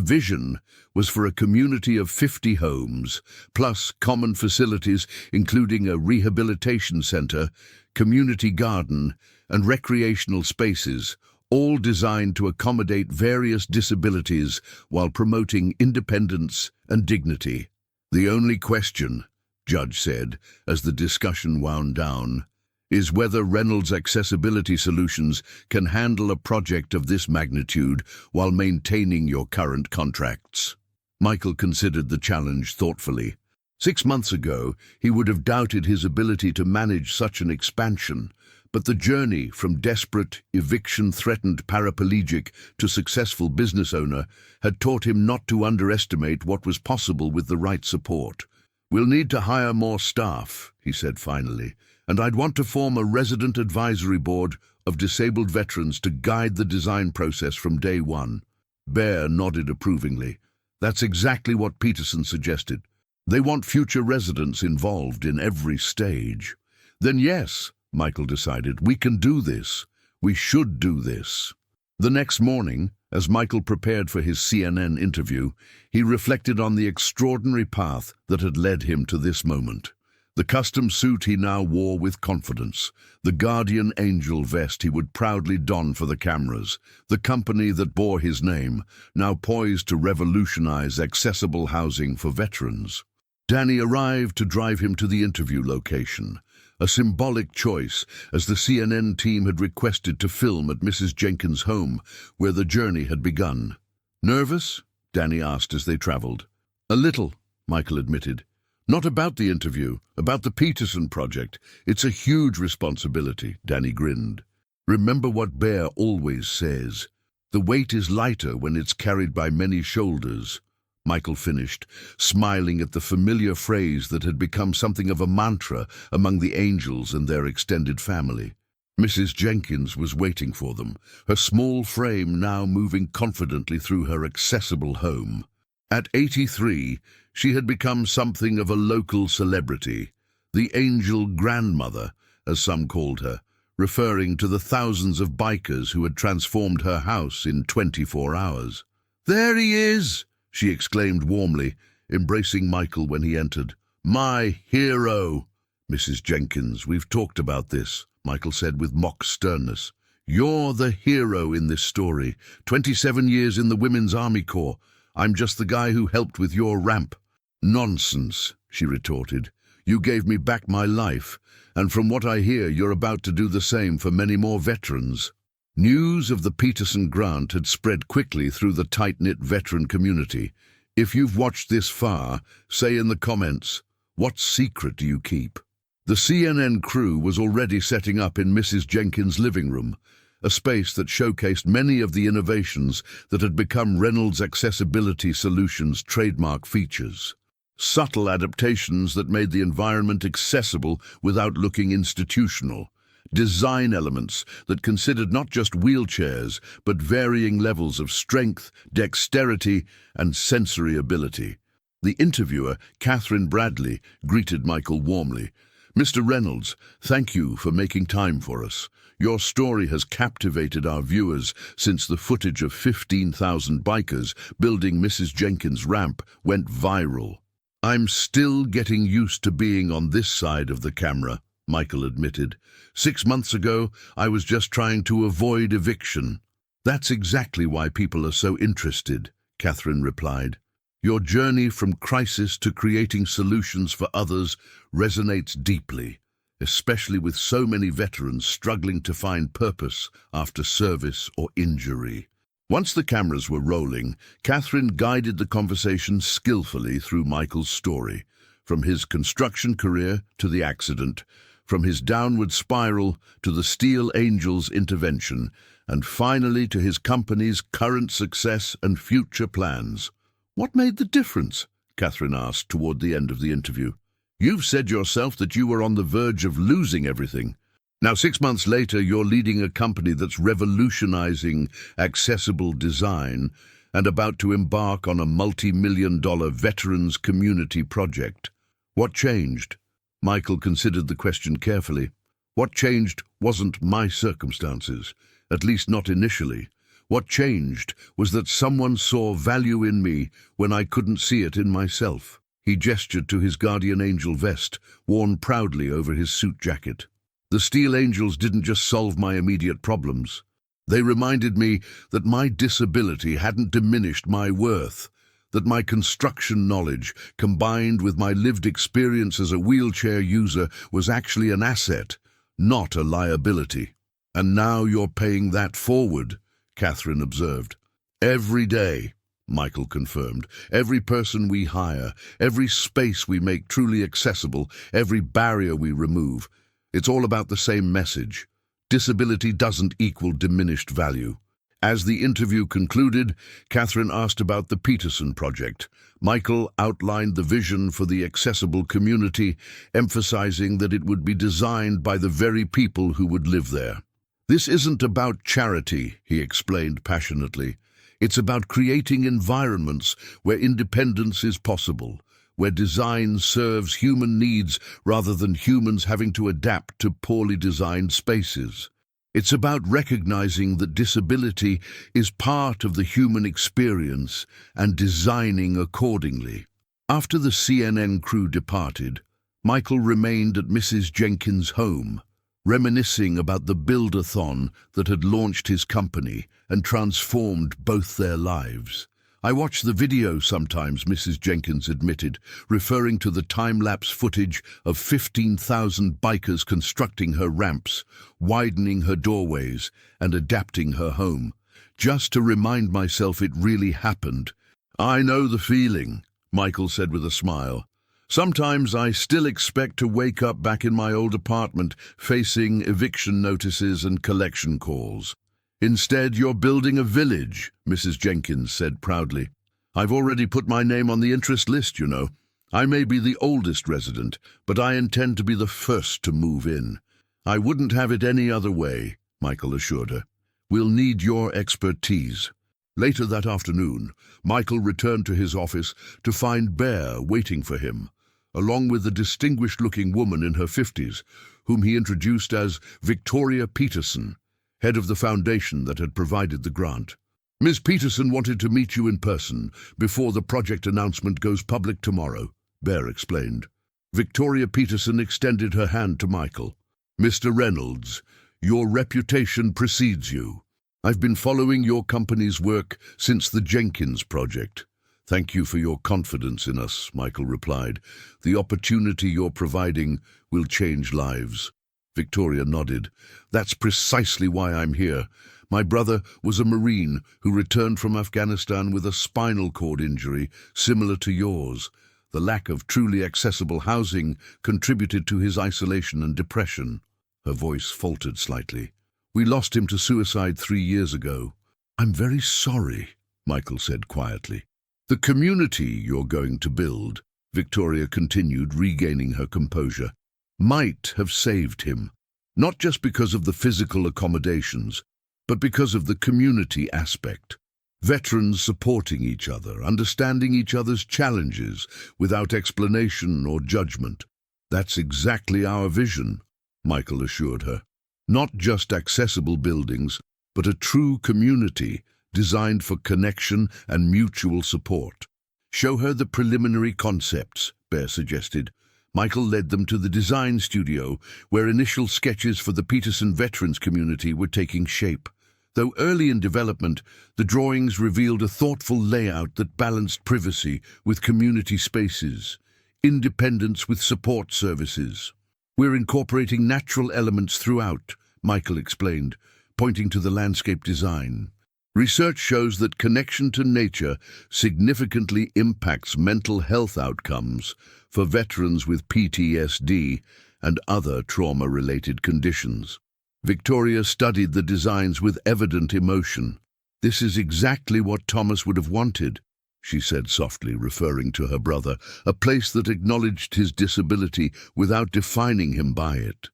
vision was for a community of 50 homes, plus common facilities including a rehabilitation center, community garden, and recreational spaces, all designed to accommodate various disabilities while promoting independence and dignity. "The only question," Judge said, as the discussion wound down, "is whether Reynolds Accessibility Solutions can handle a project of this magnitude while maintaining your current contracts." Michael considered the challenge thoughtfully. 6 months ago, he would have doubted his ability to manage such an expansion, but the journey from desperate, eviction-threatened paraplegic to successful business owner had taught him not to underestimate what was possible with the right support. "We'll need to hire more staff," he said finally, "and I'd want to form a resident advisory board of disabled veterans to guide the design process from day one." Bear nodded approvingly. "That's exactly what Peterson suggested. They want future residents involved in every stage." "Then yes," Michael decided, "we can do this. We should do this." The next morning, as Michael prepared for his CNN interview, he reflected on the extraordinary path that had led him to this moment. The custom suit he now wore with confidence, the guardian angel vest he would proudly don for the cameras, the company that bore his name, now poised to revolutionize accessible housing for veterans. Danny arrived to drive him to the interview location, a symbolic choice as the CNN team had requested to film at Mrs. Jenkins' home, where the journey had begun. "Nervous?" Danny asked as they traveled. "A little," Michael admitted. "Not about the interview, about the Peterson project. It's a huge responsibility," Danny grinned. "Remember what Bear always says. The weight is lighter when it's carried by many shoulders," Michael finished, smiling at the familiar phrase that had become something of a mantra among the angels and their extended family. Mrs. Jenkins was waiting for them, her small frame now moving confidently through her accessible home. At 83, she had become something of a local celebrity, the angel grandmother, as some called her, referring to the thousands of bikers who had transformed her house in 24 hours. "There he is!" she exclaimed warmly, embracing Michael when he entered. "My hero!" "Mrs. Jenkins, we've talked about this," Michael said with mock sternness. "You're the hero in this story. 27 years in the Women's Army Corps. I'm just the guy who helped with your ramp." "Nonsense," she retorted. "You gave me back my life, and from what I hear, you're about to do the same for many more veterans." News of the Peterson grant had spread quickly through the tight-knit veteran community. If you've watched this far, say in the comments, what secret do you keep? The CNN crew was already setting up in Mrs. Jenkins' living room, a space that showcased many of the innovations that had become Reynolds Accessibility Solutions' trademark features. Subtle adaptations that made the environment accessible without looking institutional. Design elements that considered not just wheelchairs, but varying levels of strength, dexterity, and sensory ability. The interviewer, Catherine Bradley, greeted Michael warmly. "Mr. Reynolds, thank you for making time for us. Your story has captivated our viewers since the footage of 15,000 bikers building Mrs. Jenkins' ramp went viral." "I'm still getting used to being on this side of the camera," Michael admitted. 6 months ago, I was just trying to avoid eviction." "That's exactly why people are so interested," Catherine replied. "Your journey from crisis to creating solutions for others resonates deeply, especially with so many veterans struggling to find purpose after service or injury." Once the cameras were rolling, Catherine guided the conversation skillfully through Michael's story, from his construction career to the accident, from his downward spiral to the Steel Angels intervention, and finally to his company's current success and future plans. "What made the difference?" Catherine asked toward the end of the interview. "You've said yourself that you were on the verge of losing everything. Now 6 months later, you're leading a company that's revolutionizing accessible design and about to embark on a multi-million-dollar veterans community project. What changed?" Michael considered the question carefully. "What changed wasn't my circumstances. at least not initially. What changed was that someone saw value in me when I couldn't see it in myself. He gestured to his guardian angel vest, worn proudly over his suit jacket. The steel angels didn't just solve my immediate problems. They reminded me that my disability hadn't diminished my worth, that my construction knowledge, combined with my lived experience as a wheelchair user, was actually an asset, not a liability. "And now you're paying that forward," Catherine observed. "Every day," Michael confirmed. "Every person we hire, every space we make truly accessible, every barrier we remove. It's all about the same message. Disability doesn't equal diminished value." As the interview concluded, Catherine asked about the Peterson Project. Michael outlined the vision for the accessible community, emphasizing that it would be designed by the very people who would live there. "This isn't about charity," he explained passionately. "It's about creating environments where independence is possible, where design serves human needs rather than humans having to adapt to poorly designed spaces. It's about recognizing that disability is part of the human experience and designing accordingly." After the CNN crew departed, Michael remained at Mrs. Jenkins' home, reminiscing about the build-a-thon that had launched his company and transformed both their lives. "I watch the video sometimes," Mrs. Jenkins admitted, referring to the time-lapse footage of 15,000 bikers constructing her ramps, widening her doorways, and adapting her home, "just to remind myself it really happened." "I know the feeling," Michael said with a smile. "Sometimes I still expect to wake up back in my old apartment facing eviction notices and collection calls." "Instead, you're building a village," Mrs. Jenkins said proudly. "I've already put my name on the interest list, you know. I may be the oldest resident, but I intend to be the first to move in." "I wouldn't have it any other way," Michael assured her. "We'll need your expertise." Later that afternoon, Michael returned to his office to find Bear waiting for him, along with a distinguished-looking woman in her 50s, whom he introduced as Victoria Peterson, head of the foundation that had provided the grant. "Ms. Peterson wanted to meet you in person before the project announcement goes public tomorrow," Bear explained. Victoria Peterson extended her hand to Michael. "Mr. Reynolds, your reputation precedes you. I've been following your company's work since the Jenkins Project." "Thank you for your confidence in us," Michael replied. "The opportunity you're providing will change lives." Victoria nodded. "That's precisely why I'm here. My brother was a Marine who returned from Afghanistan with a spinal cord injury similar to yours. The lack of truly accessible housing contributed to his isolation and depression." Her voice faltered slightly. "We lost him to suicide 3 years ago." "I'm very sorry," Michael said quietly. "The community you're going to build," Victoria continued, regaining her composure, "might have saved him, not just because of the physical accommodations, but because of the community aspect. Veterans supporting each other, understanding each other's challenges without explanation or judgment. That's exactly our vision," Michael assured her. "Not just accessible buildings, but a true community designed for connection and mutual support." "Show her the preliminary concepts," Bear suggested. Michael led them to the design studio, where initial sketches for the Peterson veterans community were taking shape. Though early in development, the drawings revealed a thoughtful layout that balanced privacy with community spaces, independence with support services. "We're incorporating natural elements throughout," Michael explained, pointing to the landscape design. "Research shows that connection to nature significantly impacts mental health outcomes for veterans with PTSD and other trauma-related conditions." Victoria studied the designs with evident emotion. "This is exactly what Thomas would have wanted," she said softly, referring to her brother, "a place that acknowledged his disability without defining him by it."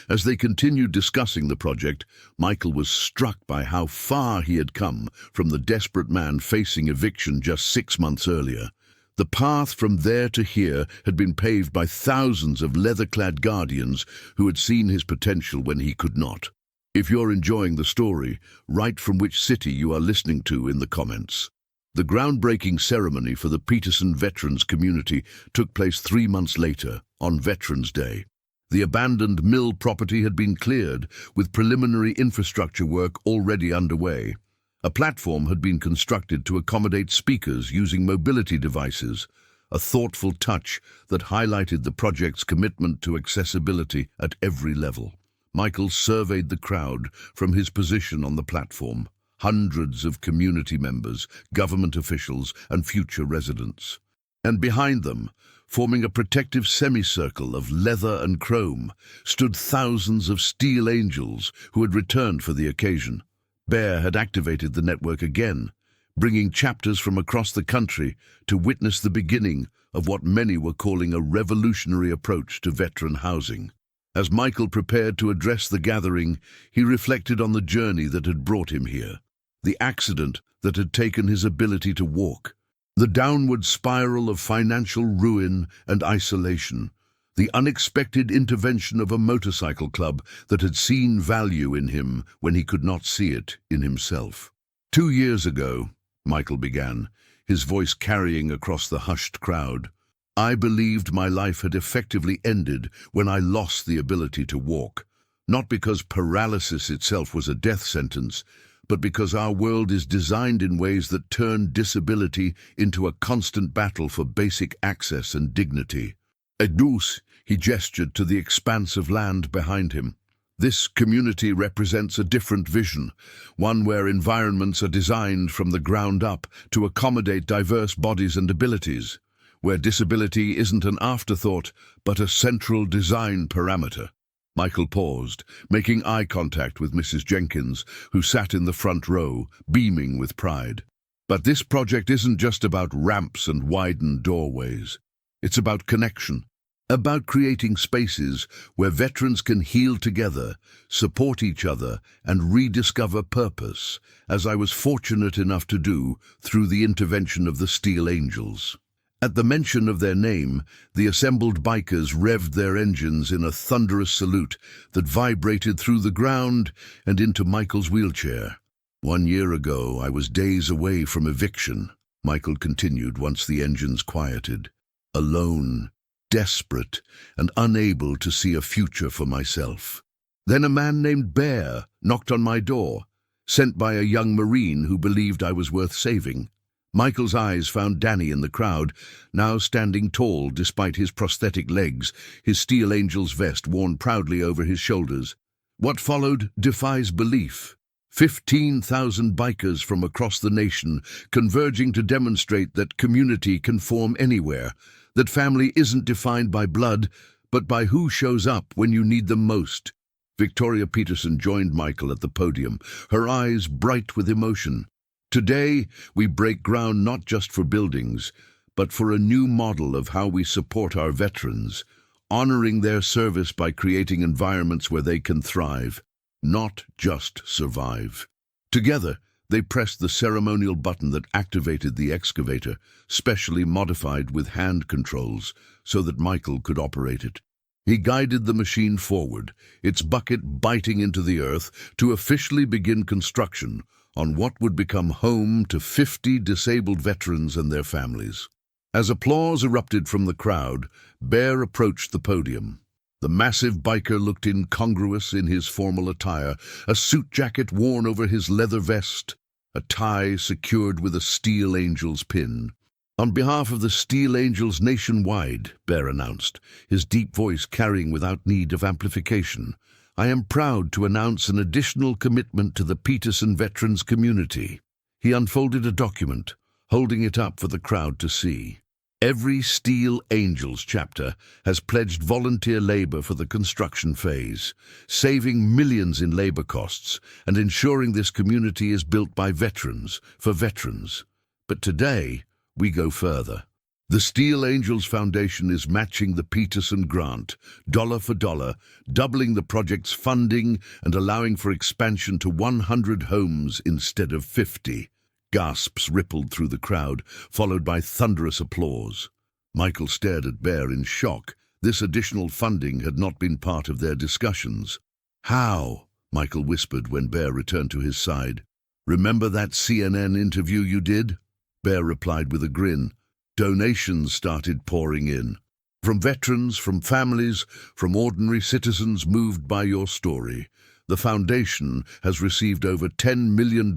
As they continued discussing the project, Michael was struck by how far he had come from the desperate man facing eviction just 6 months earlier. The path from there to here had been paved by thousands of leather-clad guardians who had seen his potential when he could not. If you're enjoying the story, write from which city you are listening to in the comments. The groundbreaking ceremony for the Peterson Veterans community took place 3 months later, on Veterans Day. The abandoned mill property had been cleared, with preliminary infrastructure work already underway. A platform had been constructed to accommodate speakers using mobility devices, a thoughtful touch that highlighted the project's commitment to accessibility at every level. Michael surveyed the crowd from his position on the platform. Hundreds of community members, government officials, and future residents. And behind them, forming a protective semicircle of leather and chrome, stood thousands of steel angels who had returned for the occasion. Bear had activated the network again, bringing chapters from across the country to witness the beginning of what many were calling a revolutionary approach to veteran housing. As Michael prepared to address the gathering, he reflected on the journey that had brought him here, the accident that had taken his ability to walk, the downward spiral of financial ruin and isolation, the unexpected intervention of a motorcycle club that had seen value in him when he could not see it in himself. 2 years ago, Michael began, his voice carrying across the hushed crowd, I believed my life had effectively ended when I lost the ability to walk, not because paralysis itself was a death sentence, but because our world is designed in ways that turn disability into a constant battle for basic access and dignity. Edus, he gestured to the expanse of land behind him. This community represents a different vision, one where environments are designed from the ground up to accommodate diverse bodies and abilities, where disability isn't an afterthought, but a central design parameter. Michael paused, making eye contact with Mrs. Jenkins, who sat in the front row, beaming with pride. But this project isn't just about ramps and widened doorways. It's about connection, about creating spaces where veterans can heal together, support each other, and rediscover purpose, as I was fortunate enough to do through the intervention of the Steel Angels. At the mention of their name, the assembled bikers revved their engines in a thunderous salute that vibrated through the ground and into Michael's wheelchair. 1 year ago, I was days away from eviction, Michael continued once the engines quieted. Alone, desperate, and unable to see a future for myself. Then a man named Bear knocked on my door, sent by a young Marine who believed I was worth saving. Michael's eyes found Danny in the crowd, now standing tall despite his prosthetic legs, his Steel Angels vest worn proudly over his shoulders. What followed defies belief. 15,000 bikers from across the nation converging to demonstrate that community can form anywhere, that family isn't defined by blood, but by who shows up when you need them most. Victoria Peterson joined Michael at the podium, her eyes bright with emotion. Today, we break ground not just for buildings, but for a new model of how we support our veterans, honoring their service by creating environments where they can thrive, not just survive. Together, they pressed the ceremonial button that activated the excavator, specially modified with hand controls, so that Michael could operate it. He guided the machine forward, its bucket biting into the earth, to officially begin construction on what would become home to 50 disabled veterans and their families. As applause erupted from the crowd, Bear approached the podium. The massive biker looked incongruous in his formal attire, a suit jacket worn over his leather vest, a tie secured with a Steel Angels pin. On behalf of the Steel Angels nationwide, Bear announced, his deep voice carrying without need of amplification, I am proud to announce an additional commitment to the Peterson veterans community. He unfolded a document, holding it up for the crowd to see. Every Steel Angels chapter has pledged volunteer labor for the construction phase, saving millions in labor costs and ensuring this community is built by veterans, for veterans. But today, we go further. The Steel Angels Foundation is matching the Peterson grant, dollar for dollar, doubling the project's funding and allowing for expansion to 100 homes instead of 50. Gasps rippled through the crowd, followed by thunderous applause. Michael stared at Bear in shock. This additional funding had not been part of their discussions. How? Michael whispered when Bear returned to his side. "Remember that CNN interview you did?" Bear replied with a grin. Donations started pouring in. From veterans, from families, from ordinary citizens moved by your story. The foundation has received over $10 million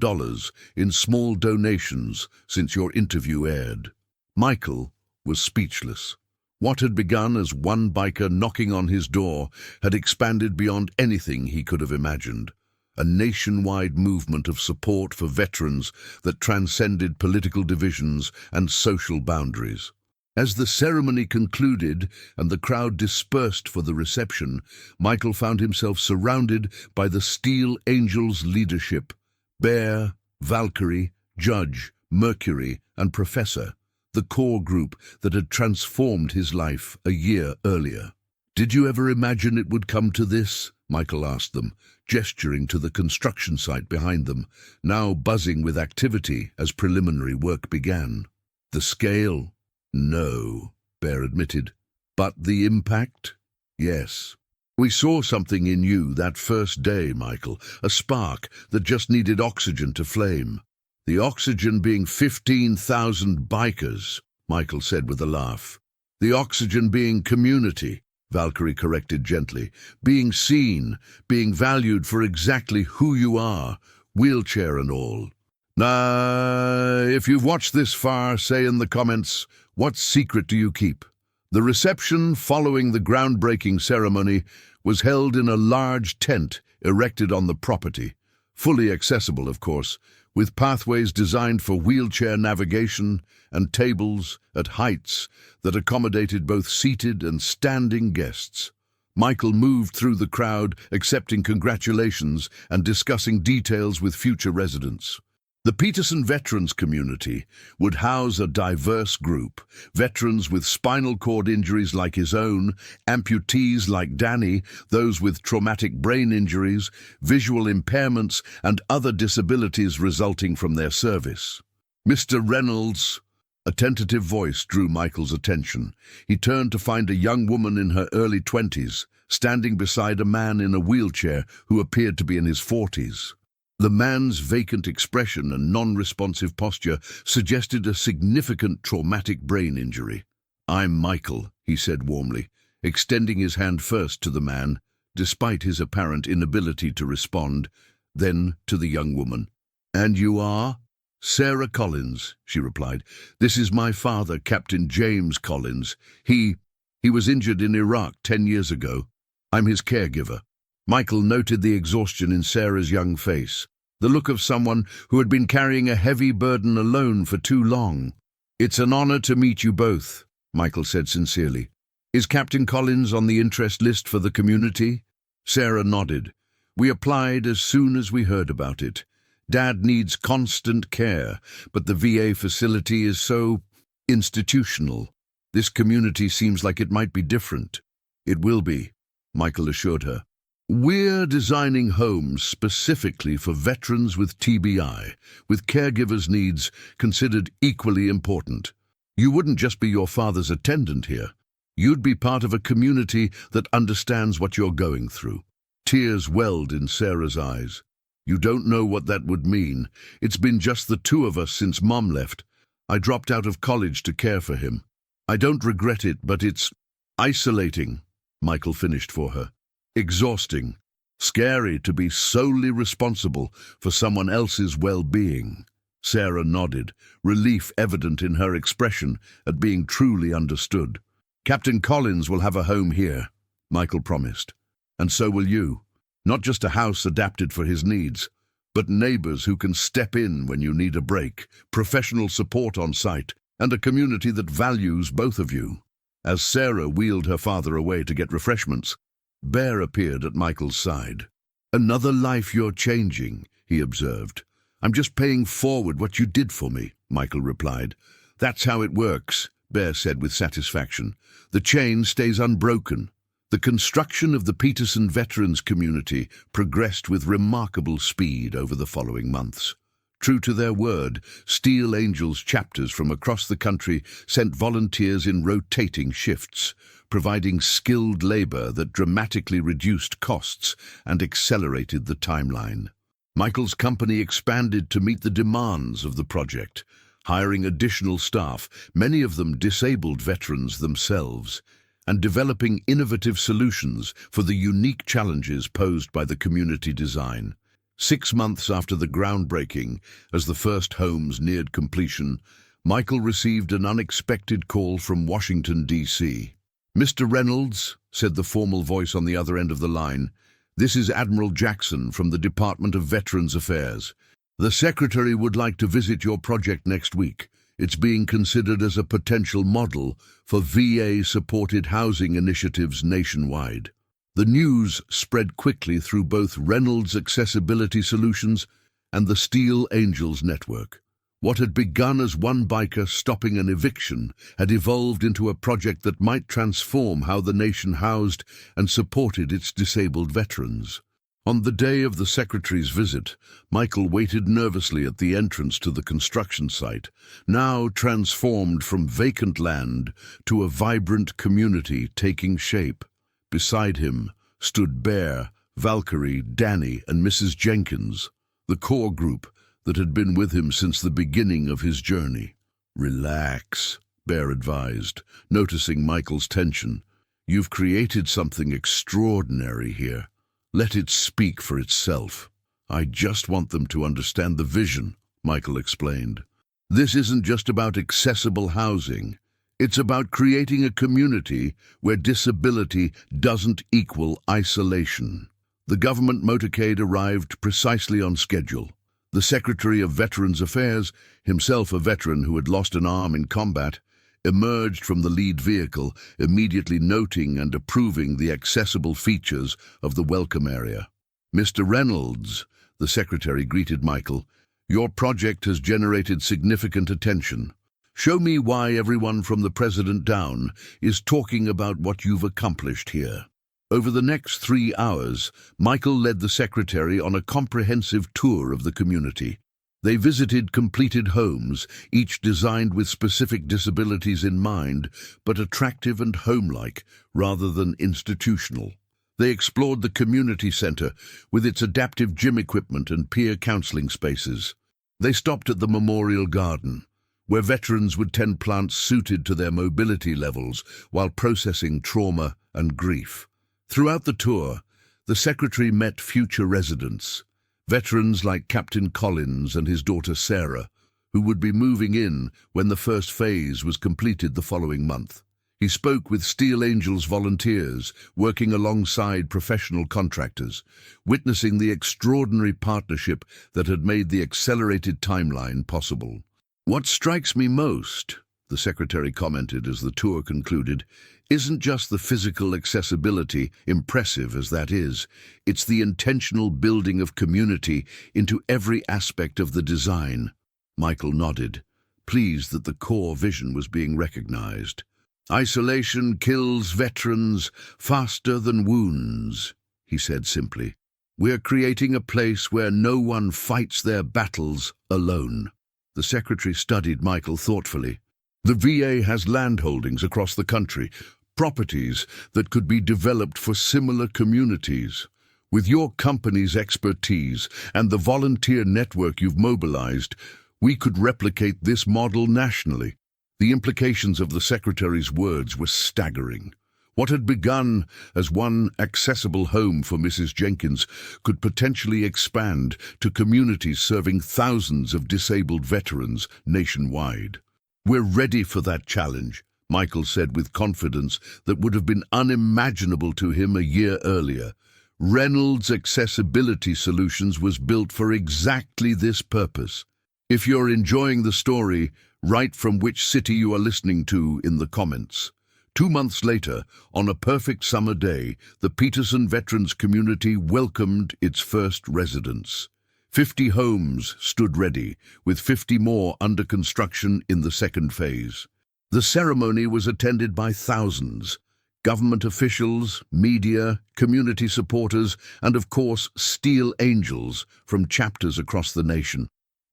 in small donations since your interview aired. Michael was speechless. What had begun as one biker knocking on his door had expanded beyond anything he could have imagined. A nationwide movement of support for veterans that transcended political divisions and social boundaries. As the ceremony concluded and the crowd dispersed for the reception, Michael found himself surrounded by the Steel Angels leadership: Bear, Valkyrie, Judge, Mercury, and Professor, the core group that had transformed his life a year earlier. "Did you ever imagine it would come to this?" Michael asked them, gesturing to the construction site behind them, now buzzing with activity as preliminary work began. "The scale? No," Bear admitted. "But the impact? Yes. We saw something in you that first day, Michael, a spark that just needed oxygen to flame. The oxygen being 15,000 bikers," Michael said with a laugh. "The oxygen being community," Valkyrie corrected gently. "Being seen, being valued for exactly who you are, wheelchair and all. Now, if you've watched this far, say in the comments, what secret do you keep?" The reception following the groundbreaking ceremony was held in a large tent erected on the property, fully accessible, of course, with pathways designed for wheelchair navigation and tables at heights that accommodated both seated and standing guests. Michael moved through the crowd, accepting congratulations and discussing details with future residents. The Peterson Veterans Community would house a diverse group: veterans with spinal cord injuries like his own, amputees like Danny, those with traumatic brain injuries, visual impairments, and other disabilities resulting from their service. "Mr. Reynolds," a tentative voice drew Michael's attention. He turned to find a young woman in her early 20s, standing beside a man in a wheelchair who appeared to be in his 40s. The man's vacant expression and non-responsive posture suggested a significant traumatic brain injury. "I'm Michael," he said warmly, extending his hand first to the man, despite his apparent inability to respond, then to the young woman. "And you are?" "Sarah Collins," she replied. "This is my father, Captain James Collins. He was injured in Iraq 10 years ago. I'm his caregiver." Michael noted the exhaustion in Sarah's young face, the look of someone who had been carrying a heavy burden alone for too long. "It's an honor to meet you both," Michael said sincerely. "Is Captain Collins on the interest list for the community?" Sarah nodded. "We applied as soon as we heard about it. Dad needs constant care, but the VA facility is so institutional. This community seems like it might be different." "It will be," Michael assured her. "We're designing homes specifically for veterans with TBI, with caregivers' needs considered equally important. You wouldn't just be your father's attendant here. You'd be part of a community that understands what you're going through." Tears welled in Sarah's eyes. "You don't know what that would mean. It's been just the two of us since Mom left. I dropped out of college to care for him. I don't regret it, but it's isolating," Michael finished for her. "Exhausting. Scary to be solely responsible for someone else's well-being." Sarah nodded, relief evident in her expression at being truly understood. "Captain Collins will have a home here," Michael promised. "And so will you. Not just a house adapted for his needs, but neighbors who can step in when you need a break, professional support on site, and a community that values both of you." As Sarah wheeled her father away to get refreshments, Bear appeared at Michael's side. "Another life you're changing," he observed. "I'm just paying forward what you did for me," Michael replied. "That's how it works," Bear said with satisfaction. "The chain stays unbroken." The construction of the Peterson Veterans Community progressed with remarkable speed over the following months. True to their word, Steel Angels chapters from across the country sent volunteers in rotating shifts, providing skilled labor that dramatically reduced costs and accelerated the timeline. Michael's company expanded to meet the demands of the project, hiring additional staff, many of them disabled veterans themselves, and developing innovative solutions for the unique challenges posed by the community design. 6 months after the groundbreaking, as the first homes neared completion, Michael received an unexpected call from Washington, D.C. "Mr. Reynolds," said the formal voice on the other end of the line, "this is Admiral Jackson from the Department of Veterans Affairs. The Secretary would like to visit your project next week. It's being considered as a potential model for VA-supported housing initiatives nationwide." The news spread quickly through both Reynolds Accessibility Solutions and the Steel Angels network. What had begun as one biker stopping an eviction had evolved into a project that might transform how the nation housed and supported its disabled veterans. On the day of the Secretary's visit, Michael waited nervously at the entrance to the construction site, now transformed from vacant land to a vibrant community taking shape. Beside him stood Bear, Valkyrie, Danny, and Mrs. Jenkins, the core group that had been with him since the beginning of his journey. "Relax," Bear advised, noticing Michael's tension. "You've created something extraordinary here. Let it speak for itself." "I just want them to understand the vision," Michael explained. "This isn't just about accessible housing. It's about creating a community where disability doesn't equal isolation." The government motorcade arrived precisely on schedule. The Secretary of Veterans Affairs, himself a veteran who had lost an arm in combat, emerged from the lead vehicle, immediately noting and approving the accessible features of the welcome area. "Mr. Reynolds," the Secretary greeted Michael, "your project has generated significant attention. Show me why everyone from the President down is talking about what you've accomplished here." Over the next 3 hours, Michael led the Secretary on a comprehensive tour of the community. They visited completed homes, each designed with specific disabilities in mind, but attractive and homelike rather than institutional. They explored the community center with its adaptive gym equipment and peer counseling spaces. They stopped at the memorial garden, where veterans would tend plants suited to their mobility levels while processing trauma and grief. Throughout the tour, the Secretary met future residents, veterans like Captain Collins and his daughter Sarah, who would be moving in when the first phase was completed the following month. He spoke with Steel Angels volunteers, working alongside professional contractors, witnessing the extraordinary partnership that had made the accelerated timeline possible. "What strikes me most," the Secretary commented as the tour concluded, "isn't just the physical accessibility, impressive as that is. It's the intentional building of community into every aspect of the design." Michael nodded, pleased that the core vision was being recognized. "Isolation kills veterans faster than wounds," he said simply. "We're creating a place where no one fights their battles alone." The Secretary studied Michael thoughtfully. "The VA has land holdings across the country, properties that could be developed for similar communities. With your company's expertise and the volunteer network you've mobilized, we could replicate this model nationally." The implications of the Secretary's words were staggering. What had begun as one accessible home for Mrs. Jenkins could potentially expand to communities serving thousands of disabled veterans nationwide. "We're ready for that challenge," Michael said with confidence that would have been unimaginable to him a year earlier. Reynolds Accessibility Solutions was built for exactly this purpose. If you're enjoying the story, write from which city you are listening to in the comments. 2 months later, on a perfect summer day, the Peterson Veterans Community welcomed its first residents. 50 homes stood ready, with 50 more under construction in the second phase. The ceremony was attended by thousands, government officials, media, community supporters, and of course, Steel Angels from chapters across the nation.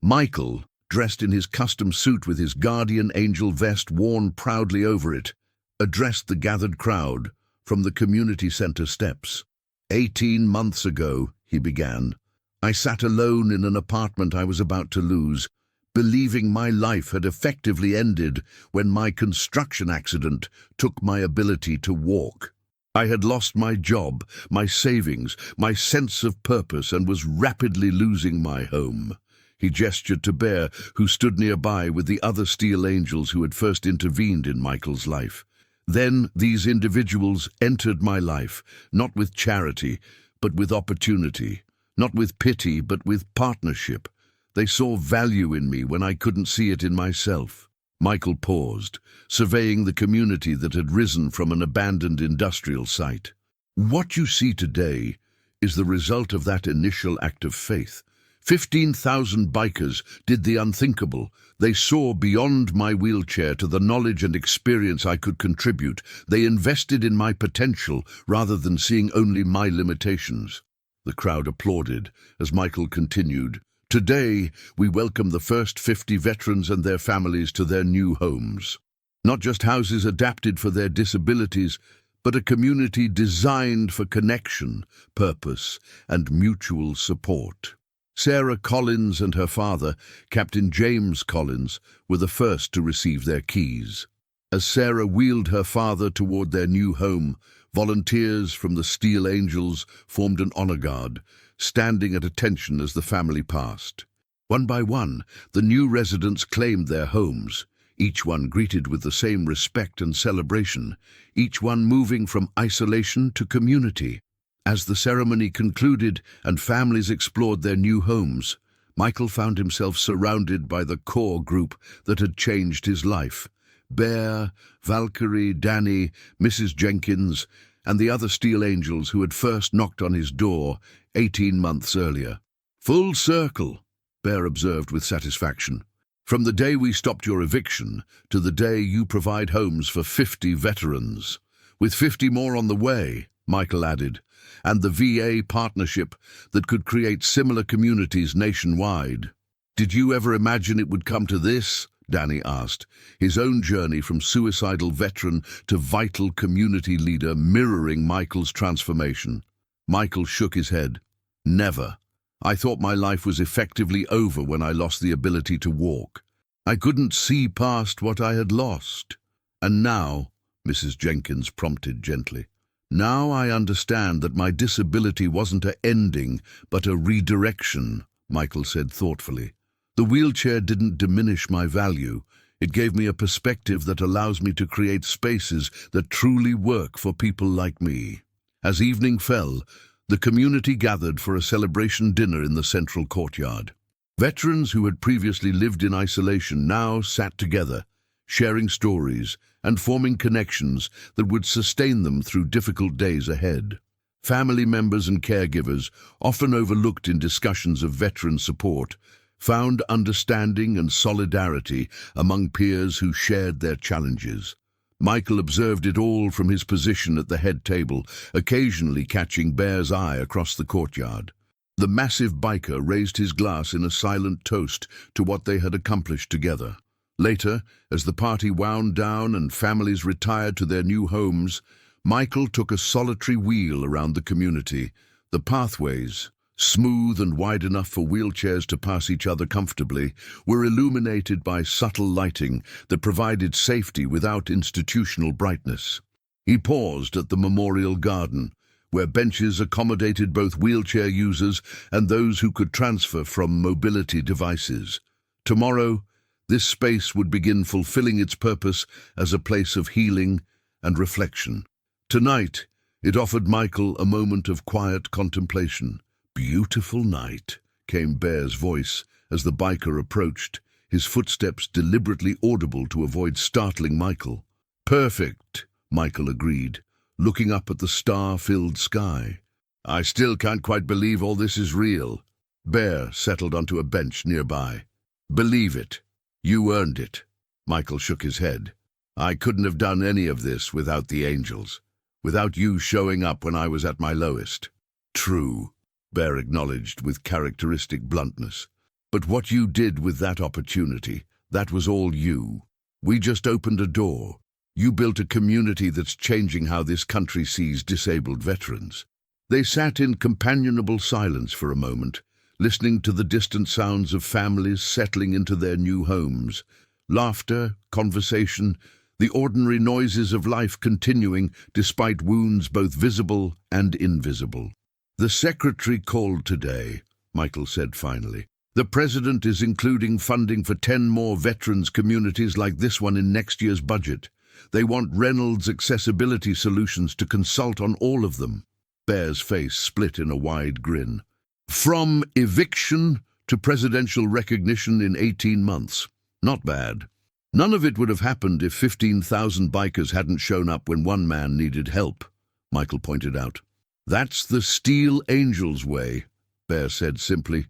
Michael, dressed in his custom suit with his guardian angel vest worn proudly over it, addressed the gathered crowd from the community center steps. 18 months ago, he began, I sat alone in an apartment I was about to lose, believing my life had effectively ended when my construction accident took my ability to walk. I had lost my job, my savings, my sense of purpose, and was rapidly losing my home. He gestured to Bear, who stood nearby with the other steel angels who had first intervened in Michael's life. Then these individuals entered my life, not with charity, but with opportunity, not with pity, but with partnership. They saw value in me when I couldn't see it in myself. Michael paused, surveying the community that had risen from an abandoned industrial site. What you see today is the result of that initial act of faith. 15,000 bikers did the unthinkable. They saw beyond my wheelchair to the knowledge and experience I could contribute. They invested in my potential rather than seeing only my limitations. The crowd applauded as Michael continued. Today, we welcome the first 50 veterans and their families to their new homes. Not just houses adapted for their disabilities, but a community designed for connection, purpose, and mutual support. Sarah Collins and her father, Captain James Collins, were the first to receive their keys. As Sarah wheeled her father toward their new home, volunteers from the Steel Angels formed an honor guard, standing at attention as the family passed. One by one, the new residents claimed their homes, each one greeted with the same respect and celebration, each one moving from isolation to community. As the ceremony concluded and families explored their new homes, Michael found himself surrounded by the core group that had changed his life. Bear, Valkyrie, Danny, Mrs. Jenkins, and the other Steel Angels who had first knocked on his door 18 months earlier. Full circle, Bear observed with satisfaction. From the day we stopped your eviction to the day you provide homes for 50 veterans. With 50 more on the way, Michael added, and the VA partnership that could create similar communities nationwide. Did you ever imagine it would come to this? Danny asked, his own journey from suicidal veteran to vital community leader mirroring Michael's transformation. Michael shook his head. Never. I thought my life was effectively over when I lost the ability to walk. I couldn't see past what I had lost. And now, Mrs. Jenkins prompted gently, now I understand that my disability wasn't an ending, but a redirection, Michael said thoughtfully. The wheelchair didn't diminish my value. It gave me a perspective that allows me to create spaces that truly work for people like me. As evening fell, the community gathered for a celebration dinner in the central courtyard. Veterans who had previously lived in isolation now sat together, sharing stories and forming connections that would sustain them through difficult days ahead. Family members and caregivers, often overlooked in discussions of veteran support, found understanding and solidarity among peers who shared their challenges. Michael observed it all from his position at the head table, occasionally catching Bear's eye across the courtyard. The massive biker raised his glass in a silent toast to what they had accomplished together. Later, as the party wound down and families retired to their new homes, Michael took a solitary wheel around the community. The pathways, smooth and wide enough for wheelchairs to pass each other comfortably, were illuminated by subtle lighting that provided safety without institutional brightness. He paused at the memorial garden, where benches accommodated both wheelchair users and those who could transfer from mobility devices. Tomorrow, this space would begin fulfilling its purpose as a place of healing and reflection. Tonight, it offered Michael a moment of quiet contemplation. "Beautiful night," came Bear's voice as the biker approached, his footsteps deliberately audible to avoid startling Michael. "Perfect," Michael agreed, looking up at the star-filled sky. "I still can't quite believe all this is real." Bear settled onto a bench nearby. "Believe it. You earned it." Michael shook his head. "I couldn't have done any of this without the angels, without you showing up when I was at my lowest." "True," Bear acknowledged with characteristic bluntness. But what you did with that opportunity, that was all you. We just opened a door. You built a community that's changing how this country sees disabled veterans." They sat in companionable silence for a moment, listening to the distant sounds of families settling into their new homes. Laughter, conversation, the ordinary noises of life continuing despite wounds both visible and invisible. "The Secretary called today," Michael said finally. "The President is including funding for 10 more veterans communities like this one in next year's budget. They want Reynolds Accessibility Solutions to consult on all of them." Bear's face split in a wide grin. "From eviction to presidential recognition in 18 months. Not bad. None of it would have happened if 15,000 bikers hadn't shown up when one man needed help," Michael pointed out. "That's the Steel Angels way," Bear said simply.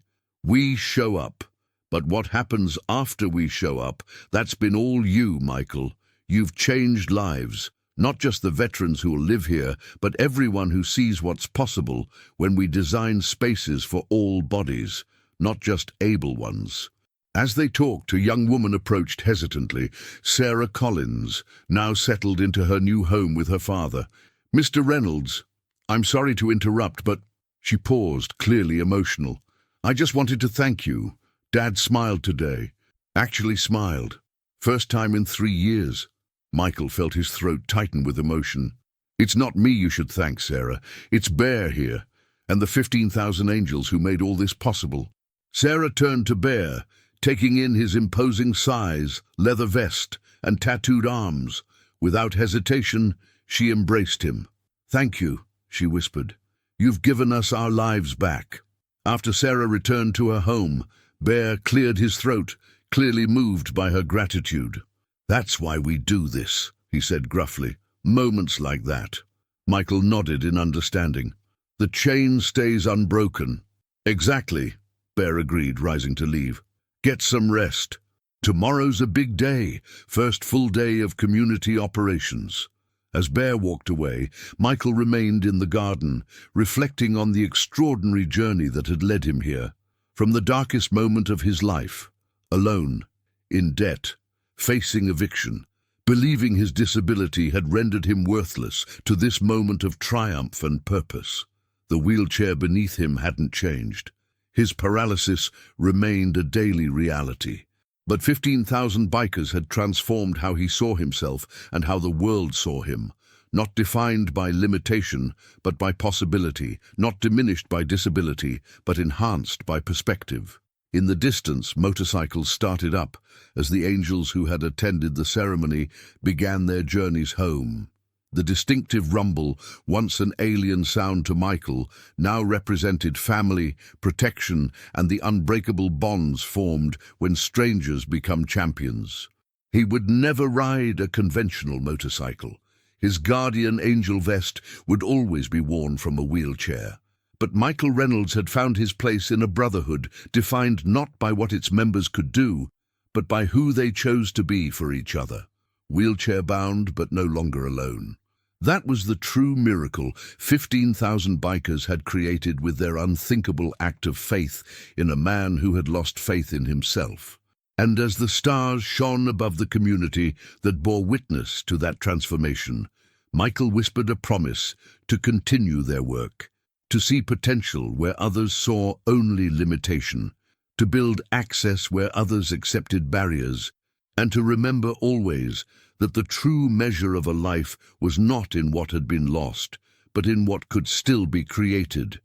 "We show up. But what happens after we show up, that's been all you, Michael. You've changed lives. Not just the veterans who will live here, but everyone who sees what's possible when we design spaces for all bodies, not just able ones." As they talked, a young woman approached hesitantly, Sarah Collins, now settled into her new home with her father. "Mr. Reynolds, I'm sorry to interrupt, but—" She paused, clearly emotional. "I just wanted to thank you. Dad smiled today. Actually smiled. First time in 3 years. Michael felt his throat tighten with emotion. "It's not me you should thank, Sarah. It's Bear here, and the 15,000 angels who made all this possible." Sarah turned to Bear, taking in his imposing size, leather vest, and tattooed arms. Without hesitation, she embraced him. "Thank you," she whispered. "You've given us our lives back." After Sarah returned to her home, Bear cleared his throat, clearly moved by her gratitude. "That's why we do this," he said gruffly. "Moments like that." Michael nodded in understanding. "The chain stays unbroken." "Exactly," Bear agreed, rising to leave. "Get some rest. Tomorrow's a big day, first full day of community operations." As Bear walked away, Michael remained in the garden, reflecting on the extraordinary journey that had led him here. From the darkest moment of his life, alone, in debt, facing eviction, believing his disability had rendered him worthless, to this moment of triumph and purpose. The wheelchair beneath him hadn't changed. His paralysis remained a daily reality. But 15,000 bikers had transformed how he saw himself and how the world saw him, not defined by limitation, but by possibility, not diminished by disability, but enhanced by perspective. In the distance, motorcycles started up as the angels who had attended the ceremony began their journeys home. The distinctive rumble, once an alien sound to Michael, now represented family, protection, and the unbreakable bonds formed when strangers become champions. He would never ride a conventional motorcycle. His guardian angel vest would always be worn from a wheelchair. But Michael Reynolds had found his place in a brotherhood defined not by what its members could do, but by who they chose to be for each other. Wheelchair-bound, but no longer alone. That was the true miracle 15,000 bikers had created with their unthinkable act of faith in a man who had lost faith in himself. And as the stars shone above the community that bore witness to that transformation, Michael whispered a promise to continue their work, to see potential where others saw only limitation, to build access where others accepted barriers, and to remember always that the true measure of a life was not in what had been lost, but in what could still be created.